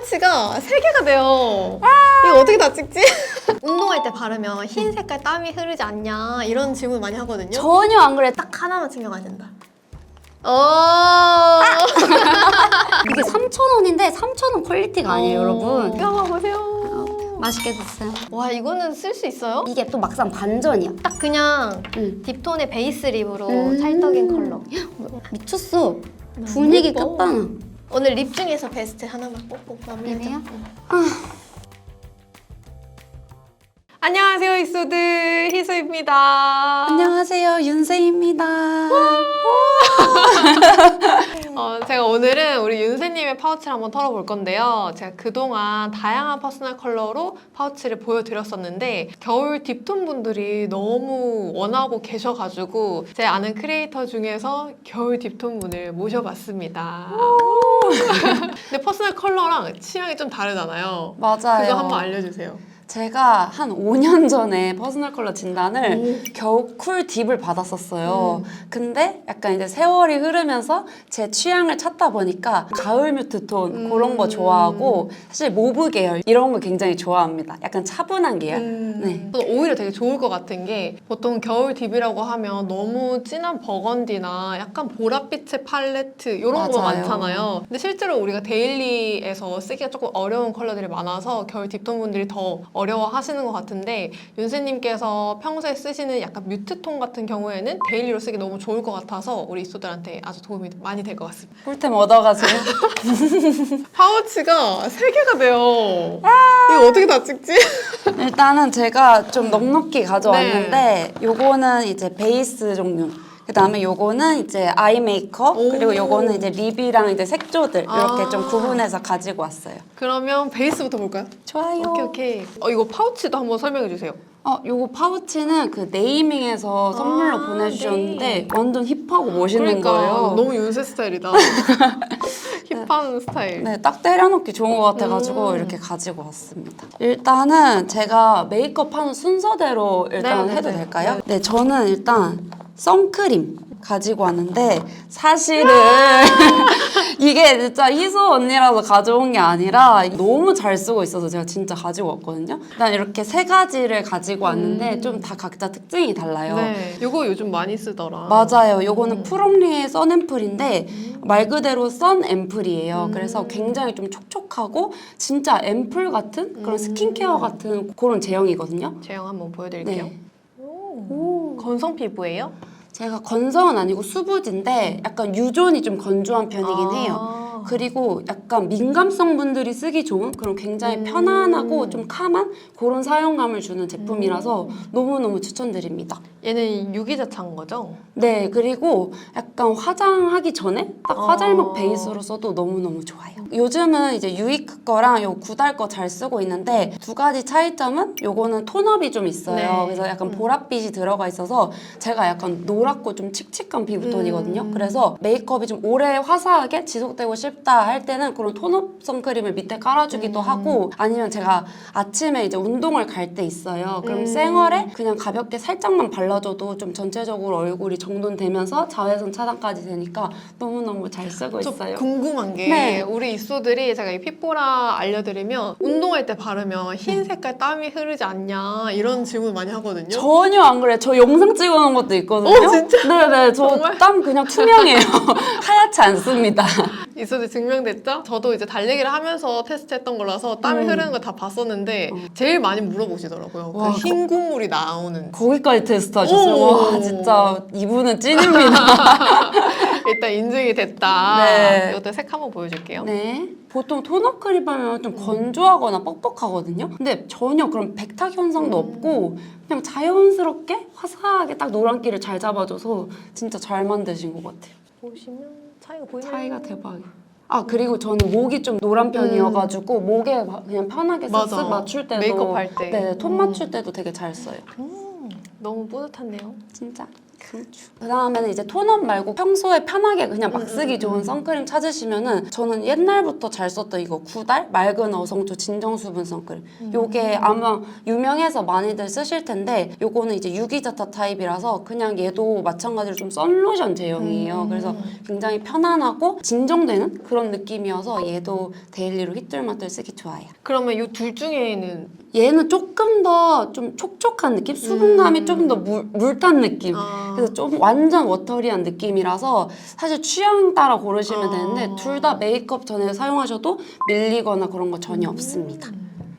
파우치가 3개가 돼요. 이거 어떻게 다 찍지? 운동할 때 바르면 흰 색깔 땀이 흐르지 않냐 이런 질문 많이 하거든요. 전혀 안 그래. 딱 하나만 챙겨가야 된다. 이게 3,000원인데 3,000원 퀄리티가 아니에요, 여러분. 이거 보세요. 맛있게 드세요. 와, 이거는 쓸 수 있어요? 이게 또 막상 반전이야. 딱 그냥 딥톤의 베이스 립으로 찰떡인 컬러. 미쳤어. 분위기 예뻐. 끝판왕. 오늘 립 중에서 베스트 하나만 꼭꼭 마무리하자. 이래요? 안녕하세요, 익소들 희수입니다. 안녕하세요, 윤세입니다. 제가 오늘은 우리 윤세님의 파우치를 한번 털어볼 건데요. 제가 그동안 다양한 퍼스널 컬러로 파우치를 보여드렸었는데 겨울 딥톤 분들이 너무 원하고 계셔가지고 제 아는 크리에이터 중에서 겨울 딥톤 분을 모셔봤습니다. 근데 퍼스널 컬러랑 취향이 좀 다르잖아요. 맞아요. 그거 한번 알려주세요. 제가 한 5년 전에 퍼스널 컬러 진단을 겨우 쿨 딥을 받았었어요. 근데 약간 이제 세월이 흐르면서 제 취향을 찾다 보니까 가을 뮤트 톤 그런 거 좋아하고 사실 모브 계열 이런 거 굉장히 좋아합니다. 약간 차분한 계열. 네. 저는 오히려 되게 좋을 것 같은 게 보통 겨울 딥이라고 하면 너무 진한 버건디나 약간 보랏빛의 팔레트 이런 거 맞아요. 많잖아요. 근데 실제로 우리가 데일리에서 쓰기가 조금 어려운 컬러들이 많아서 겨울 딥톤 분들이 더 어려워하시는 것 같은데 윤세님께서 평소에 쓰시는 약간 뮤트톤 같은 경우에는 데일리로 쓰기 너무 좋을 것 같아서 우리 입소들한테 아주 도움이 많이 될 것 같습니다. 꿀템 얻어가세요. 파우치가 3개가 돼요. 이거 어떻게 다 찍지? 일단은 제가 좀 넉넉히 가져왔는데 요거는 이제 베이스 종류. 그 다음에 요거는 이제 아이 메이크업, 그리고 요거는 이제 립이랑 이제 색조들 이렇게 좀 구분해서 가지고 왔어요. 그러면 베이스부터 볼까요? 좋아요. 오케이. 이거 파우치도 한번 설명해 주세요. 요거 파우치는 그 네이밍에서 선물로 보내주셨는데 완전 힙하고 멋있는 거예요. 너무 윤세 스타일이다. 힙한 스타일. 네, 딱 때려놓기 좋은 것 같아가지고 이렇게 가지고 왔습니다. 일단은 제가 메이크업 하는 순서대로 일단 네, 해도 네, 될까요? 네, 저는 일단 선크림 가지고 왔는데 사실은 이게 진짜 희수 언니라서 가져온 게 아니라 너무 잘 쓰고 있어서 제가 진짜 가지고 왔거든요. 일단 이렇게 3가지를 가지고 왔는데 좀 다 각자 특징이 달라요. 네, 이거 요즘 많이 쓰더라. 맞아요. 요거는 프롬리의 선 앰플인데 말 그대로 선 앰플이에요. 그래서 굉장히 좀 촉촉하고 진짜 앰플 같은 그런 스킨케어 같은 그런 제형이거든요. 제형 한번 보여드릴게요. 네. 건성 피부예요? 제가 건성은 아니고 수부지인데 약간 유존이 좀 건조한 편이긴 해요. 그리고 약간 민감성 분들이 쓰기 좋은 그런 굉장히 편안하고 좀 캄한 그런 사용감을 주는 제품이라서 너무너무 추천드립니다. 얘는 유기자차인 거죠? 네, 그리고 약간 화장하기 전에 딱 화잘먹 베이스로 써도 너무너무 좋아요. 요즘은 이제 유이크 거랑 요 구달 거 잘 쓰고 있는데 2가지 차이점은 요거는 톤업이 좀 있어요. 네. 그래서 약간 보랏빛이 들어가 있어서 제가 약간 노랗고 좀 칙칙한 피부톤이거든요. 그래서 메이크업이 좀 오래 화사하게 지속되고 싶다 할 때는 그런 톤업 선크림을 밑에 깔아주기도 하고 아니면 제가 아침에 이제 운동을 갈 때 있어요. 그럼 쌩얼에 그냥 가볍게 살짝만 발라줘도 좀 전체적으로 얼굴이 정돈되면서 자외선 차단까지 되니까 너무너무 잘 쓰고 저 있어요. 궁금한 게 네. 우리 입소들이 제가 이 핏보라 알려드리면 운동할 때 바르면 흰 색깔 땀이 흐르지 않냐 이런 질문 많이 하거든요. 전혀 안 그래요. 저 영상 찍어놓은 것도 있거든요. 진짜? 네네. 저 정말? 땀 그냥 투명해요. 하얗지 않습니다. 입소들 증명됐죠? 저도 이제 달리기를 하면서 테스트했던 거라서 땀이 흐르는 거 다 봤었는데 제일 많이 물어보시더라고요. 와, 그 흰 국물이 나오는. 거기까지 테스트하셨어요. 오. 와 진짜 이분은 찐입니다. 일단 인증이 됐다. 네. 이것도 색 한번 보여줄게요. 네. 보통 톤업 크림 하면 좀 건조하거나 뻑뻑하거든요. 근데 전혀 그런 백탁 현상도 없고 그냥 자연스럽게 화사하게 딱 노란기를 잘 잡아줘서 진짜 잘 만드신 것 같아요. 보시면 차이가 보이나요? 차이가 대박이에요. 아 그리고 저는 목이 좀 노란 편이어가지고 목에 그냥 편하게 맞아. 쓱쓱 맞출 때도 메이크업 할 때. 네, 톤 맞출 때도 되게 잘 써요. 너무 뿌듯한데요? 진짜. 그 다음에는 이제 톤업 말고 평소에 편하게 그냥 막 쓰기 좋은 선크림 찾으시면은 저는 옛날부터 잘 썼던 이거 구달 맑은 어성초 진정수분 선크림. 요게 아마 유명해서 많이들 쓰실 텐데 요거는 이제 유기자타 타입이라서 그냥 얘도 마찬가지로 좀 선로션 제형이에요. 그래서 굉장히 편안하고 진정되는 그런 느낌이어서 얘도 데일리로 휘뚤마뚤 쓰기 좋아요. 그러면 이 둘 중에는 얘는 조금 더 좀 촉촉한 느낌? 수분감이 조금 더 물탄 느낌. 그래서 좀 완전 워터리한 느낌이라서 사실 취향 따라 고르시면 되는데 둘 다 메이크업 전에 사용하셔도 밀리거나 그런 거 전혀 없습니다.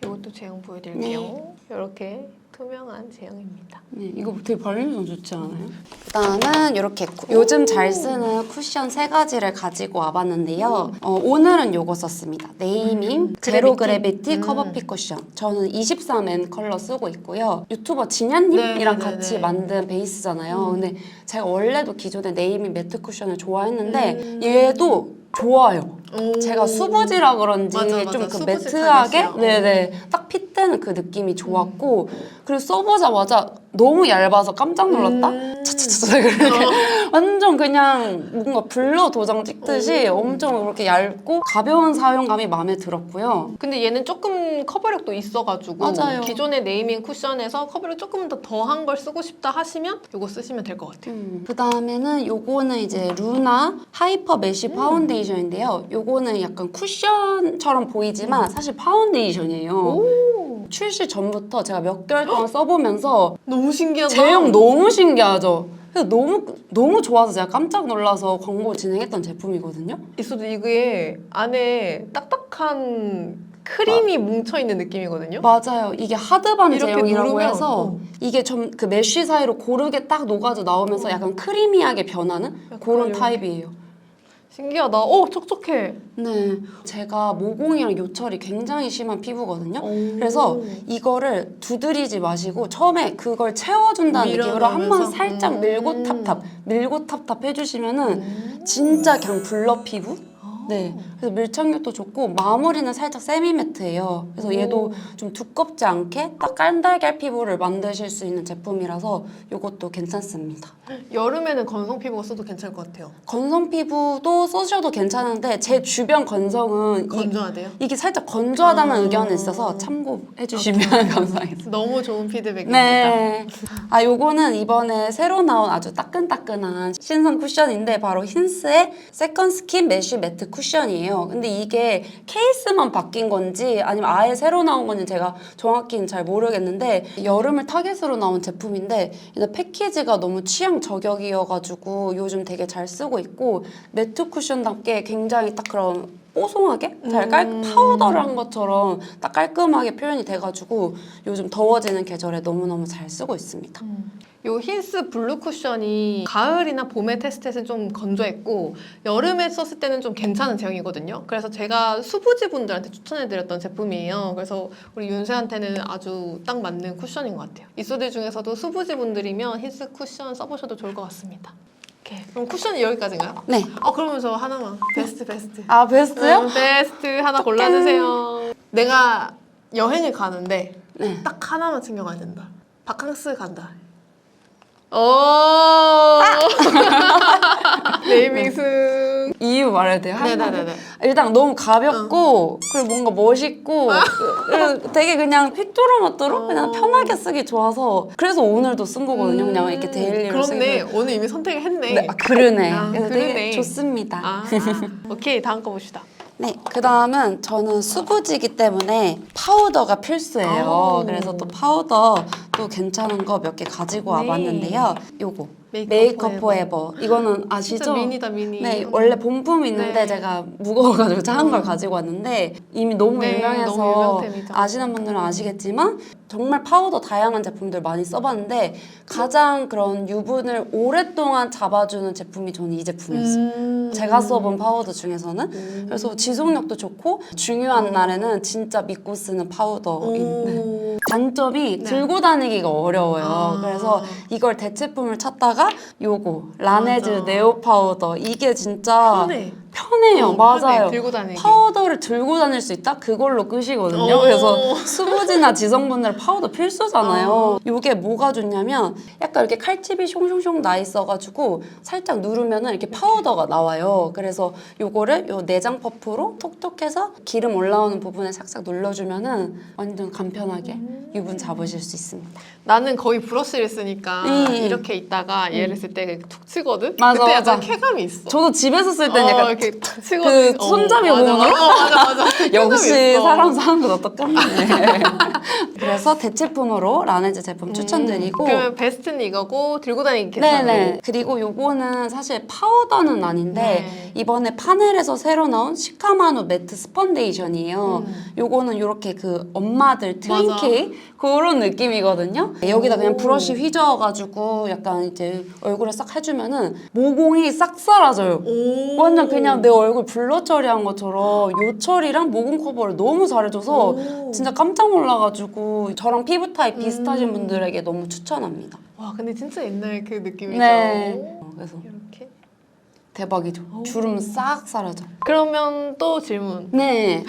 이것도 제형 보여드릴게요. 이렇게 투명한 제형입니다. 네, 이거 되게 발림성 좋지 않아요? 그다음은 이렇게 요즘 잘 쓰는 쿠션 3가지를 가지고 와봤는데요. 오늘은 요거 썼습니다. 네이밍 제로 그래비티 커버핏 쿠션. 저는 23N 컬러 쓰고 있고요. 유튜버 진현님이랑 같이 만든 베이스잖아요. 근데 제가 원래도 기존에 네이밍 매트 쿠션을 좋아했는데 얘도 좋아요. 제가 수부지라 그런지 맞아. 좀 그 수부지 매트하게 타겟이야. 네네 딱 핏대는 그 느낌이 좋았고 그리고 써보자마자 너무 얇아서 깜짝 놀랐다. 차차차차 그렇게 완전 그냥 뭔가 블러 도장 찍듯이 엄청 그렇게 얇고 가벼운 사용감이 마음에 들었고요. 근데 얘는 조금 커버력도 있어가지고 맞아요. 기존의 네이밍 쿠션에서 커버력 조금 더 더한 걸 쓰고 싶다 하시면 이거 쓰시면 될 것 같아요. 그 다음에는 요거는 이제 루나 하이퍼 메쉬 파운데이션인데요. 요거는 약간 쿠션처럼 보이지만 사실 파운데이션이에요. 출시 전부터 제가 몇 개월 동안 써보면서 너무 신기하다. 제형 너무 신기하죠? 그래서 너무 좋아서 제가 깜짝 놀라서 광고 진행했던 제품이거든요. 있어도 이게 안에 딱딱한 크림이 뭉쳐있는 느낌이거든요. 맞아요. 이게 하드반 이렇게 제형이라고 누르면, 해서 이게 좀 그 메쉬 사이로 고르게 딱 녹아져 나오면서 약간 크리미하게 변하는 그런 이렇게. 타입이에요. 신기하다. 촉촉해. 네, 제가 모공이랑 요철이 굉장히 심한 피부거든요. 오. 그래서 이거를 두드리지 마시고 처음에 그걸 채워준다는 느낌으로 한 번 밀어넣으면서? 살짝 밀고 탑탑 해주시면은 진짜 그냥 블러 피부? 네, 그래서 밀착력도 좋고 마무리는 살짝 세미 매트예요. 그래서 얘도 좀 두껍지 않게 딱 깐달걀 피부를 만드실 수 있는 제품이라서 이것도 괜찮습니다. 여름에는 건성 피부가 써도 괜찮을 것 같아요. 건성 피부도 쓰셔도 괜찮은데 제 주변 건성은 건조하대요? 이게 살짝 건조하다는 의견이 있어서 참고해 주시면 감사하겠습니다. 너무 좋은 피드백입니다. 네. 요거는 이번에 새로 나온 아주 따끈따끈한 신상 쿠션인데 바로 힌스의 세컨 스킨 메쉬 매트 쿠션이에요. 근데 이게 케이스만 바뀐 건지 아니면 아예 새로 나온 건지 제가 정확히는 잘 모르겠는데 여름을 타겟으로 나온 제품인데 근데 패키지가 너무 취향 저격이어가지고 요즘 되게 잘 쓰고 있고 매트 쿠션답게 굉장히 딱 그런 뽀송하게 잘 파우더를 한 것처럼 딱 깔끔하게 표현이 돼가지고 요즘 더워지는 계절에 너무너무 잘 쓰고 있습니다. 요 힌스 블루 쿠션이 가을이나 봄에 테스트했을 때 좀 건조했고 여름에 썼을 때는 좀 괜찮은 제형이거든요. 그래서 제가 수부지 분들한테 추천해드렸던 제품이에요. 그래서 우리 윤세한테는 아주 딱 맞는 쿠션인 것 같아요. 이소들 중에서도 수부지 분들이면 힌스 쿠션 써보셔도 좋을 것 같습니다. 오케이. 그럼 쿠션이 여기까지인가요? 네. 그러면 저 하나만. 베스트. 베스트요? 베스트 하나 골라주세요. 내가 여행을 가는데 네. 딱 하나만 챙겨가야 된다. 바캉스 간다. 네이밍 승. 이유 말해도 돼요? 네네네네. 일단 너무 가볍고 그리고 뭔가 멋있고 그리고 되게 그냥 휘뚜루마뚜루 그냥 편하게 쓰기 좋아서 그래서 오늘도 쓴 거거든요. 그냥 이렇게 데일리로 쓰기. 그렇네. 오늘 이미 선택을 했네. 네, 그러네. 그래서 그러네. 되게 좋습니다. 오케이, 다음 거 봅시다. 네, 그 다음은 저는 수부지기 때문에 파우더가 필수예요. 오. 그래서 또 파우더 또 괜찮은 거 몇 개 가지고 와봤는데요. 요거 메이크업 포에버. 이거는 아시죠? 진짜 미니다, 미니. 네, 원래 본품이 있는데 네. 제가 무거워가지고 작은 걸 가지고 왔는데 이미 너무 네, 유명해서 너무 유명템이죠. 아시는 분들은 아시겠지만 정말 파우더 다양한 제품들 많이 써봤는데 가장 그런 유분을 오랫동안 잡아주는 제품이 저는 이 제품이었어요. 제가 써본 파우더 중에서는 그래서 지속력도 좋고 중요한 날에는 진짜 믿고 쓰는 파우더인 단점이 들고 다니기가 어려워요. 그래서 이걸 대체품을 찾다가 요거 라네즈 맞아. 네오 파우더 이게 진짜 편해. 편해요. 편해, 맞아요. 들고 다니기. 파우더를 들고 다닐 수 있다? 그걸로 끝이거든요. 오. 그래서 수부지나 지성분들 파우더 필수잖아요. 이게 뭐가 좋냐면 약간 이렇게 칼집이 숑숑숑 나 있어가지고 살짝 누르면은 이렇게 파우더가 나와요. 그래서 요거를 요 내장 퍼프로 톡톡해서 기름 올라오는 부분에 싹싹 눌러주면은 완전 간편하게 유분 잡으실 수 있습니다. 나는 거의 브러쉬를 쓰니까 이렇게 있다가 얘를 쓸 때 툭 치거든? 맞아, 그때 약간 맞아. 쾌감이 있어. 저도 집에서 쓸 때는 약간 이렇게 툭 치거든. 그 손잡이 맞아, 몸으로? 맞아. 역시 쾌감이 있어. 사람 사는 건 똑같네. 그래서 대체품으로 라네즈 제품 추천드리고 그러면 베스트는 이거고 들고 다니기 괜찮고. 네네. 그리고 요거는 사실 파우더는 아닌데 네. 이번에 파넬에서 새로 나온 시카마노 매트 스펀데이션이에요. 요거는 요렇게 그 엄마들 트윈키 그런 느낌이거든요. 여기다 그냥 브러쉬 휘저어가지고 약간 이제 얼굴에 싹 해주면은 모공이 싹 사라져요. 오. 완전 그냥 내 얼굴 블러 처리한 것처럼 요 처리랑 모공 커버를 너무 잘해줘서 오. 진짜 깜짝 놀라가지고 저랑 피부 타입 비슷하신 분들에게 너무 추천합니다. 와 근데 진짜 옛날 그 느낌이죠. 네. 그래서 이렇게. 대박이죠. 주름 싹 사라져. 그러면 또 질문. 네.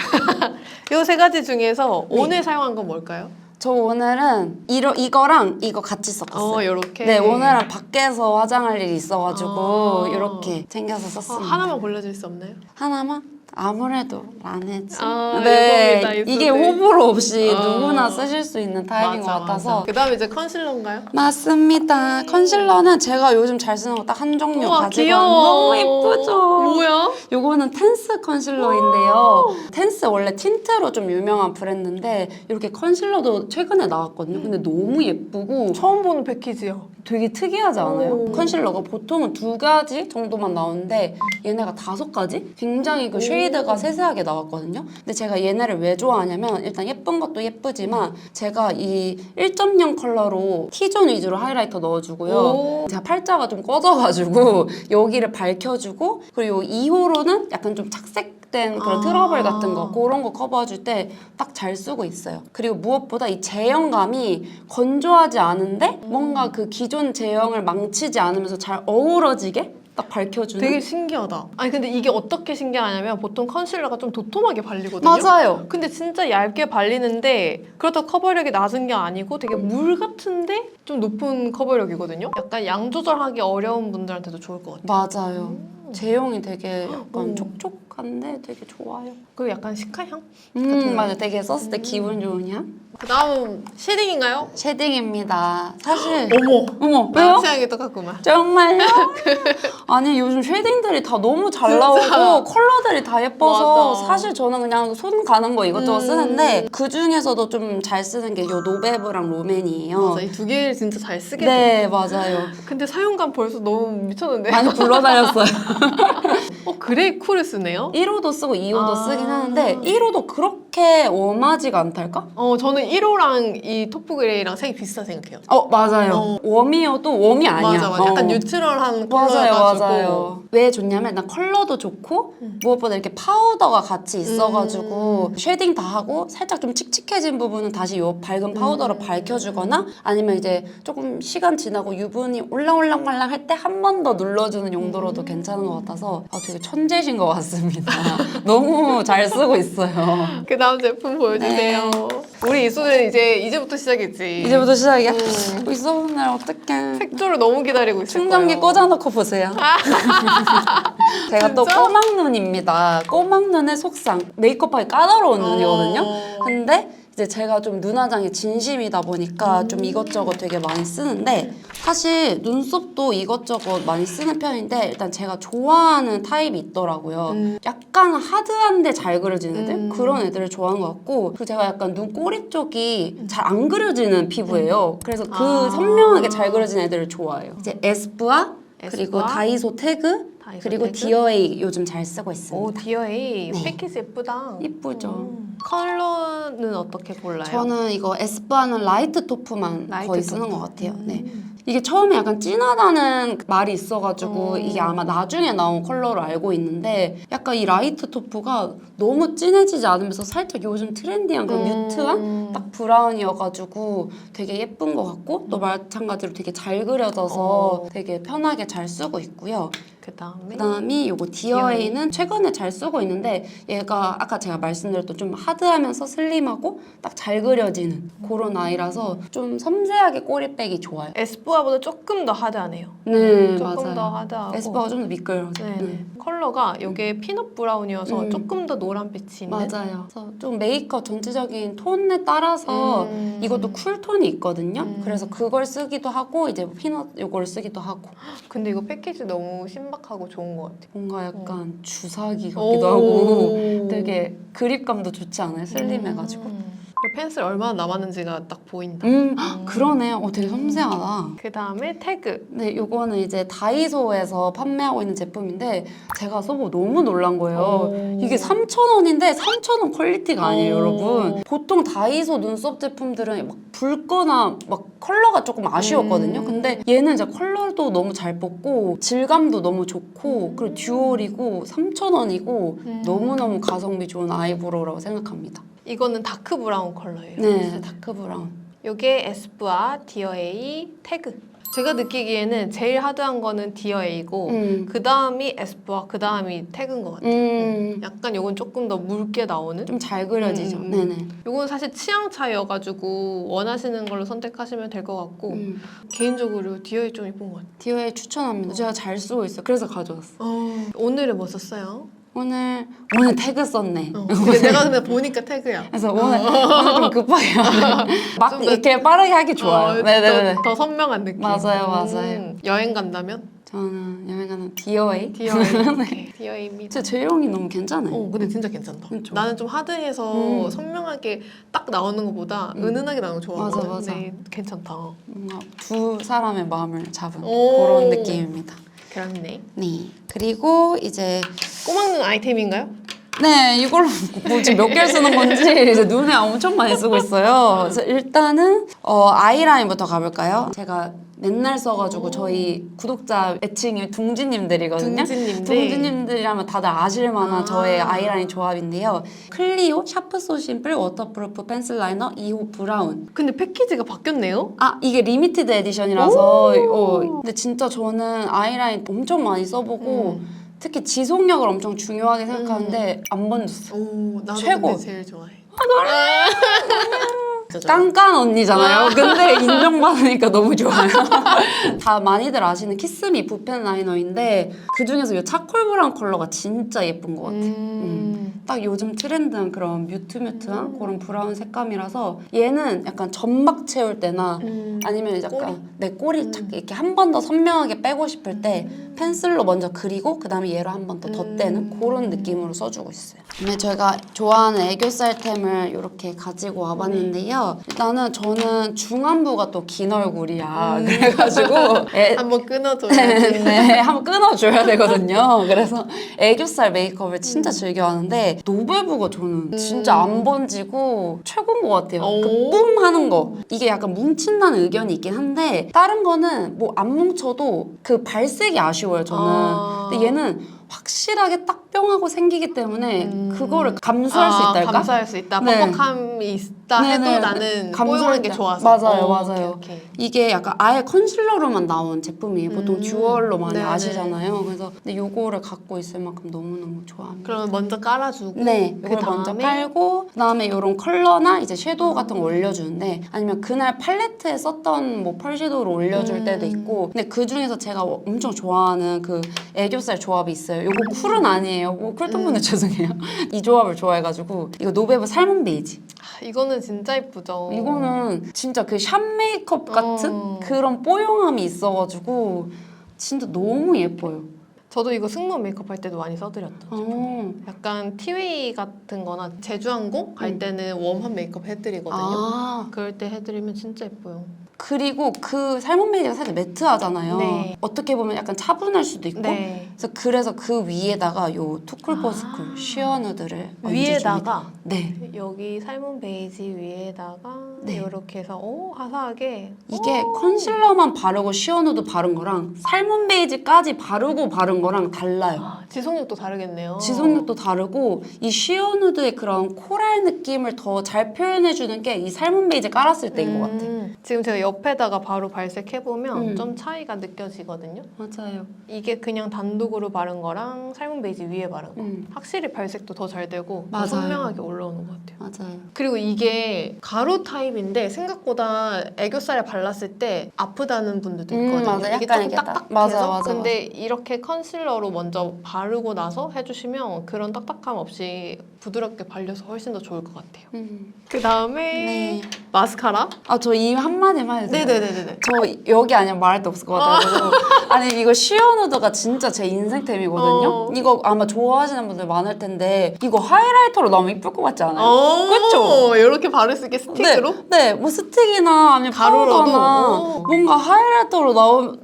이 세 가지 중에서 네. 오늘 사용한 건 뭘까요? 저 오늘은 이거랑 이거 같이 썼어요. 이렇게. 네, 오늘은 밖에서 화장할 일이 있어가지고 아. 이렇게 챙겨서 썼습니다. 하나만 골라줄 수 없나요? 하나만? 아무래도 라네즈. 이겁니다, 이 이게 소리. 호불호 없이 어. 누구나 쓰실 수 있는 타입인 것 같아서. 그 다음에 이제 컨실러인가요? 맞습니다. 컨실러는 제가 요즘 잘 쓰는 거 딱 한 종류 우와, 가지고 귀여워. 너무 예쁘죠? 뭐야? 요거는 텐스 컨실러인데요. 텐스 원래 틴트로 좀 유명한 브랜드인데 이렇게 컨실러도 최근에 나왔거든요. 근데 너무 예쁘고 처음 보는 패키지요. 되게 특이하지 않아요? 오. 컨실러가 보통은 2가지 정도만 나오는데 얘네가 5가지? 굉장히 그 쉐이드가 세세하게 나왔거든요. 근데 제가 얘네를 왜 좋아하냐면 일단 예쁜 것도 예쁘지만 제가 이 1.0 컬러로 T존 위주로 하이라이터 넣어주고요. 오. 제가 팔자가 좀 꺼져가지고 여기를 밝혀주고 그리고 2호로는 약간 좀 착색된 그런 트러블 같은 거 그런 거 커버해줄 때 딱 잘 쓰고 있어요. 그리고 무엇보다 이 제형감이 건조하지 않은데 뭔가 그 기존 제형을 망치지 않으면서 잘 어우러지게 딱 밝혀주는 되게 신기하다. 아니 근데 이게 어떻게 신기하냐면 보통 컨실러가 좀 도톰하게 발리거든요. 맞아요. 근데 진짜 얇게 발리는데 그렇다고 커버력이 낮은 게 아니고 되게 물 같은데 좀 높은 커버력이거든요. 약간 양 조절하기 어려운 분들한테도 좋을 것 같아요. 맞아요. 제형이 되게 약간 오. 촉촉한데 되게 좋아요. 그리고 약간 시카향? 같은 맞아. 되게 썼을 때 기분 좋은 향? 그 다음 쉐딩인가요? 쉐딩입니다. 사실 어머 왜요? 나 취향이 똑같구만. 정말요? 아니 요즘 쉐딩들이 다 너무 잘 진짜. 나오고 컬러들이 다 예뻐서 맞아. 사실 저는 그냥 손 가는 거 이것저것 쓰는데 그 중에서도 좀 잘 쓰는 게 요 노베브랑 롬앤이에요. 맞아 이 두 개를 진짜 잘 쓰게 돼. 네 맞아요. 근데 사용감 벌써 너무 미쳤는데. 많이 불러다녔어요. 그레이 쿨을 쓰네요? 1호도 쓰고 2호도 아. 쓰긴 하는데 1호도 그렇게 웜하지가 않달까? 저는 1호랑 이 토프 그레이랑 색이 비슷하다 생각해요. 맞아요. 웜이어도 웜이 아니야. 맞아. 약간 뉴트럴한 맞아요, 컬러여가지고. 맞아요. 왜 좋냐면 난 컬러도 좋고 무엇보다 이렇게 파우더가 같이 있어가지고 쉐딩 다 하고 살짝 좀 칙칙해진 부분은 다시 요 밝은 파우더로 밝혀주거나 아니면 이제 조금 시간 지나고 유분이 올랑올랑말랑 할 때 한 번 더 눌러주는 용도로도 괜찮은 것 같아서 되게 천재신 것 같습니다. 너무 잘 쓰고 있어요. 그 다음 제품 보여주세요. 우리 이수는 이제부터 시작이지. 이제부터 시작이야? 있어보는 날 어떡해. 색조를 너무 기다리고 있을 충전기 거예요. 꽂아놓고 보세요. 제가 또 진짜? 꼬막눈입니다. 꼬막눈의 속상. 메이크업하기 까다로운 눈이거든요. 근데 이제 제가 좀 눈화장에 진심이다 보니까 좀 이것저것 되게 많이 쓰는데 사실 눈썹도 이것저것 많이 쓰는 편인데 일단 제가 좋아하는 타입이 있더라고요. 약간 하드한데 잘 그려지는 애들? 그런 애들을 좋아하는 것 같고 그리고 제가 약간 눈꼬리 쪽이 잘 안 그려지는 피부예요. 그래서 그 선명하게 잘 그려지는 애들을 좋아해요. 이제 에스쁘아 그리고 에스쁘아? 다이소 태그 그리고 태그? 디어에이 요즘 잘 쓰고 있습니다. 오 디어에이 네. 패키지 예쁘다. 이쁘죠? 컬러는 어떻게 골라요? 저는 이거 에스쁘아는 라이트 토프만 라이트 거의 토프. 쓰는 것 같아요. 네. 이게 처음에 약간 진하다는 말이 있어가지고 음. 이게 아마 나중에 나온 컬러로 알고 있는데 약간 이 라이트 토프가 너무 진해지지 않으면서 살짝 요즘 트렌디한 그런 뮤트한 딱 브라운이어가지고 되게 예쁜 것 같고 또 마찬가지로 되게 잘 그려져서 되게 편하게 잘 쓰고 있고요. 그다음이 요거 디어에이는 최근에 잘 쓰고 있는데 얘가 아까 제가 말씀드렸던 좀 하드하면서 슬림하고 딱 잘 그려지는 그런 아이라서 좀 섬세하게 꼬리빼기 좋아요. 에스쁘아보다 조금 더 하드하네요. 네, 조금 맞아요. 더 하드하고. 에스쁘아가 좀 더 미끌어져. 네. 컬러가 이게 피넛 브라운이어서 조금 더 노란빛이 있는. 맞아요. 그래서 좀 메이크업 전체적인 톤에 따라서 이것도 쿨톤이 있거든요. 그래서 그걸 쓰기도 하고 이제 피넛 요걸 쓰기도 하고. 근데 이거 패키지 너무 신박하고 좋은 것 같아요. 뭔가 약간 주사기 같기도 하고 되게 그립감도 좋지 않아요? 슬림해가지고. 이 펜슬 얼마나 남았는지가 딱 보인다. 그러네. 되게 섬세하다. 그 다음에 태그. 네, 요거는 이제 다이소에서 판매하고 있는 제품인데 제가 써보고 너무 놀란 거예요. 이게 3,000원인데 3,000원 퀄리티가 아니에요, 여러분. 보통 다이소 눈썹 제품들은 막 붉거나 막 컬러가 조금 아쉬웠거든요. 근데 얘는 진짜 컬러도 너무 잘 뽑고 질감도 너무 좋고 그리고 듀얼이고 3,000원이고 너무너무 가성비 좋은 아이브로우라고 생각합니다. 이거는 다크 브라운 컬러예요. 네, 다크 브라운. 요게 에스쁘아 디어에이 태그. 제가 느끼기에는 제일 하드한 거는 디어에이고 그 다음이 에스쁘아, 그 다음이 태그인 것 같아요. 약간 요건 조금 더 묽게 나오는? 좀 잘 그려지죠. 네네. 요건 사실 취향 차이여가지고 원하시는 걸로 선택하시면 될 것 같고 개인적으로 디어에이 좀 이쁜 것 같아요. 디어에이 추천합니다. 제가 잘 쓰고 있어요. 그래서 가져왔어. 오늘은 뭐 썼어요? 오늘 태그 썼네. 근데 내가 근데 보니까 태그야. 그래서 오늘 좀 급하게 막 좀더 이렇게 빠르게 하기 좋아요. 네네네. 더 선명한 느낌. 맞아요. 여행 간다면? 저는 여행 가는 디어에이. 디어에이. 디어에이입니다. 제 제형이 너무 괜찮아요. 근데 진짜 괜찮다. 그쵸? 나는 좀 하드해서 선명하게 딱 나오는 것보다 은은하게 나오는 거 좋아하거든. 맞아. 근데 괜찮다. 뭔가 두 사람의 마음을 잡은 오. 그런 느낌입니다. 그렇네. 네. 그리고 이제 꼬막눈 아이템인가요? 네, 이걸로 뭐 지금 몇 개를 쓰는 건지 이제 눈에 엄청 많이 쓰고 있어요. 그래서 일단은 아이라인부터 가볼까요? 제가 맨날 써가지고 저희 구독자 애칭이 둥지님들이거든요. 둥지님들이라면 다들 아실 만한 저의 아이라인 조합인데요. 클리오 샤프 소 심플 워터프루프 펜슬 라이너 2호 브라운. 근데 패키지가 바뀌었네요? 이게 리미티드 에디션이라서 근데 진짜 저는 아이라인 엄청 많이 써보고 특히 지속력을 엄청 중요하게 생각하는데 안 번졌어. 나도 최고. 근데 제일 좋아해. 깐깐 언니잖아요. 근데 인정받으니까 너무 좋아요. 다 많이들 아시는 키스미 붓펜 라이너인데 그중에서 이 차콜 브라운 컬러가 진짜 예쁜 것 같아. 딱 요즘 트렌드한 그런 뮤트한 그런 브라운 색감이라서 얘는 약간 점막 채울 때나 아니면 약간 내 꼬리 착 이렇게 한 번 더 선명하게 빼고 싶을 때 펜슬로 먼저 그리고 그 다음에 얘로 한 번 더 덧대는 그런 느낌으로 써주고 있어요. 근데 저희가 좋아하는 애교살템을 이렇게 가지고 와봤는데요. 저는 중안부가 또 긴 얼굴이야. 그래가지고 한번 끊어줘야지. 네, 한번 끊어줘야 되거든요. 그래서 애교살 메이크업을 진짜 즐겨하는데 노베브가 저는 진짜 안 번지고 최고인 것 같아요. 그 뿜 하는 거. 이게 약간 뭉친다는 의견이 있긴 한데 다른 거는 뭐 안 뭉쳐도 그 발색이 아쉬워요, 저는. 근데 얘는 확실하게 딱 뿅하고 생기기 때문에 그거를 감수할 수 있달까? 감수할 수 있다. 네. 뻑뻑함이 있다 해도 네네. 나는 감수할 뽀용한 게 때. 좋아서. 맞아요. 오케이. 이게 약간 아예 컨실러로만 나온 제품이에요. 보통 듀얼로 많이 네네. 아시잖아요. 그래서 근데 요거를 갖고 있을 만큼 너무너무 좋아합니다. 그러면 먼저 깔아주고 네, 그 이걸 먼저 깔고 그다음에 이런 컬러나 이제 섀도우 같은 거 올려주는데 아니면 그날 팔레트에 썼던 뭐 펄 섀도우를 올려줄 때도 있고 근데 그 중에서 제가 엄청 좋아하는 그 애교살 조합이 있어요. 요거 쿨은 아니에요. 뭐 쿨톤 분들 죄송해요. 이 조합을 좋아해가지고 이거 노베브 살몬 베이지. 이거는 진짜 이쁘죠. 이거는 진짜 그 샵 메이크업 같은 그런 뽀용함이 있어가지고 진짜 너무 예뻐요. 저도 이거 승무원 메이크업 할 때도 많이 써드렸던 약간 티웨이 같은 거나 제주항공 갈 때는 웜한 메이크업 해드리거든요. 그럴 때 해드리면 진짜 예뻐요. 그리고 그 살몬 베이지가 살짝 매트하잖아요. 네. 어떻게 보면 약간 차분할 수도 있고 네. 그래서 그 위에다가 요 투쿨포스쿨 쉬어누드를 위에다가 네. 여기 살몬 베이지 위에다가 네. 이렇게 해서 화사하게 이게 컨실러만 바르고 쉬어누드 바른 거랑 살몬 베이지까지 바르고 바른 거랑 달라요. 지속력도 다르겠네요. 지속력도 다르고 이 쉬어누드의 그런 코랄 느낌을 더 잘 표현해주는 게 이 살몬 베이지 깔았을 때인 것 같아. 지금 제가 옆에다가 바로 발색해보면 음. 좀 차이가 느껴지거든요. 맞아요. 이게 그냥 단독으로 바른 거랑 살몬 베이지 위에 바른 거. 확실히 발색도 더 잘 되고 더 맞아요. 선명하게 올라오는 것 같아요. 맞아요. 그리고 이게 가루 타입인데 생각보다 애교살에 발랐을 때 아프다는 분들도 있거든요. 맞아. 이게 약간 조금 이게 딱딱해서. 맞아. 근데 이렇게 컨실러로 먼저 바르고 나서 해주시면 그런 딱딱함 없이 부드럽게 발려서 훨씬 더 좋을 것 같아요. 그 다음에 네. 마스카라. 아, 저 이 한마디만 해도 돼요? 네네네네. 저 여기 아니면 말할 데 없을 것 같아요. 아니 이거 시어누드가 진짜 제 인생템이거든요. 이거 아마 좋아하시는 분들 많을 텐데 이거 하이라이터로 나오면 이쁠 것 같지 않아요? 그쵸? 이렇게 바를 수 있게 스틱으로? 네, 뭐 스틱이나 아니면 가루로도? 파우더나 오. 뭔가 하이라이터로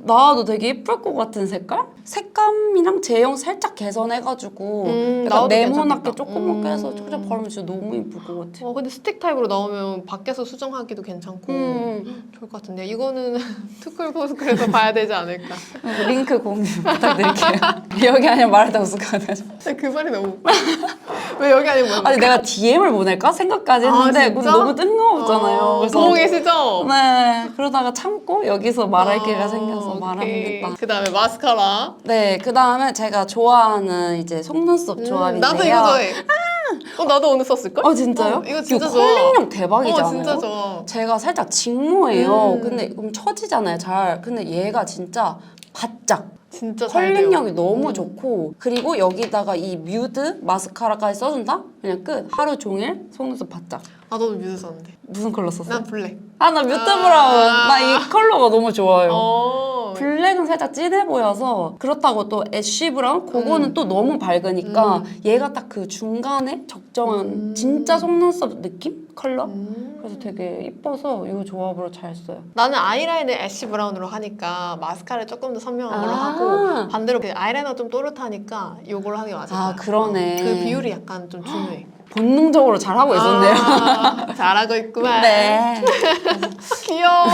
나와도 되게 예쁠 것 같은 색깔? 색감이랑 제형 살짝 개선해가지고 약간 나와도 네모나게 괜찮겠다. 조그맣게 해서 촉촉 바르면 진짜 너무 예쁠 것 같아요. 근데 스틱 타입으로 나오면 밖에서 수정하기도 괜찮고 좋을 것 같은데 이거는 투쿨포스쿨에서 봐야 되지 않을까. 링크 공유 부탁드릴게요. 여기 아니면 말할 데 없을 것 같아요. 그 말이 너무 웃겨. 왜 여기 아니면 뭐야? 아니 내가 DM을 보낼까 생각까지 했는데 그건 진짜? 너무 뜬금없잖아요. 그래서 보고 계시죠? 네, 그러다가 참고 여기서 말할 기회가 생겨서 말합니다. 그 다음에 마스카라. 네, 그 다음에 제가 좋아하는 이제 속눈썹 조합인데요. 나도 이거 좋아해. 나도 오늘 썼을걸? 진짜요? 이거 진짜 좋아. 컬링력 대박이지 않아요? 진짜 좋아. 제가 살짝 직모예요. 근데 그럼 처지잖아요, 잘. 근데 얘가 진짜 바짝. 진짜 잘 돼요. 컬링력이 너무 좋고 그리고 여기다가 이 뮤드 마스카라까지 써준다? 그냥 끝. 하루 종일 속눈썹 바짝. 나도 뮤드 썼는데. 무슨 컬러 썼어? 난 블랙. 나 뮤트 브라운. 나 이 컬러가 너무 좋아요. 그 블랙은 살짝 진해 보여서 그렇다고 또 애쉬 브라운 그거는 또 너무 밝으니까 얘가 딱 그 중간에 적정한 진짜 속눈썹 느낌? 컬러? 그래서 되게 이뻐서 이 조합으로 잘 써요. 나는 아이라인을 애쉬 브라운으로 하니까 마스카라를 조금 더 선명한 걸로 하고 반대로 그 아이라이너 좀 또렷하니까 이걸로 하는 게 맞을 것 같아. 그러네. 그 비율이 약간 좀 중요해. 본능적으로 잘하고 있었네요. 잘하고 있구만. 네. 귀여워.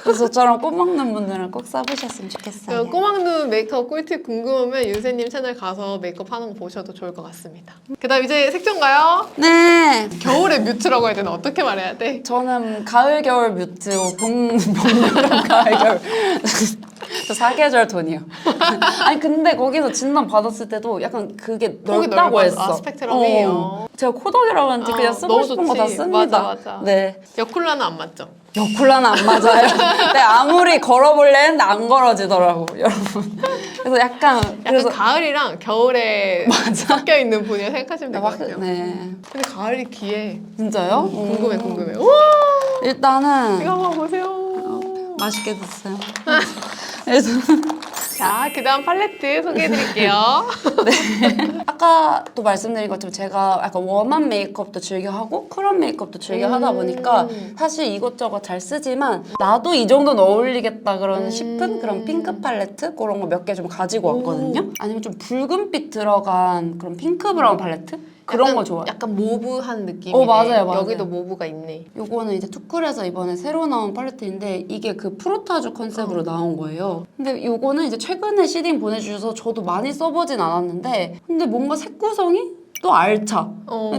그래서 저처럼 꽃 먹는 분들은 꼭 써보셨으면 좋겠어요. 꼬막눈 메이크업 꿀팁 궁금하면 윤세님 채널 가서 메이크업 하는 거 보셔도 좋을 것 같습니다. 그 다음 이제 색종가요? 네. 겨울의 뮤트라고 해야 되나? 어떻게 말해야 돼? 저는 가을 겨울 뮤트, 봄 여름 가을 겨울. 저 사계절 톤이요. 아니 근데 거기서 진단 받았을 때도 약간 그게 넓다고 넓어. 했어. 스펙트럼이. 제가 코덕이라고 하는지 그냥 쓰고 너무 싶은 거 다 좋지. 씁니다. 맞아. 네. 여쿨라는 안 맞죠? 여쿨라는 안 맞아요. 근데 아무리 걸어볼래 했는데 안 걸어지더라고, 여러분. 그래서 약간 그래서 가을이랑 겨울에 섞여 있는 분이라 생각하시면 될 것 같아요. 네. 근데 가을이 귀해. 진짜요? 궁금해. 우와! 일단은 이거 한번 보세요. 맛있게 드세요. 그래서 자, 그 다음 팔레트 소개해드릴게요. 아까도 말씀드린 것처럼 제가 약간 웜한 메이크업도 즐겨하고 쿨한 메이크업도 즐겨하다 보니까 사실 이것저것 잘 쓰지만 나도 이 정도는 어울리겠다 그런 싶은 그런 핑크 팔레트 그런 거 몇 개 좀 가지고 왔거든요. 아니면 좀 붉은빛 들어간 그런 핑크 브라운 팔레트? 그런 거 좋아요. 약간 모브한 느낌이네. 맞아요. 여기도 모브가 있네. 요거는 이제 투쿨에서 이번에 새로 나온 팔레트인데 이게 그 프로타주 컨셉으로 나온 거예요. 근데 요거는 이제 최근에 시딩 보내주셔서 저도 많이 써보진 않았는데 근데 뭔가 색 구성이 또 알차.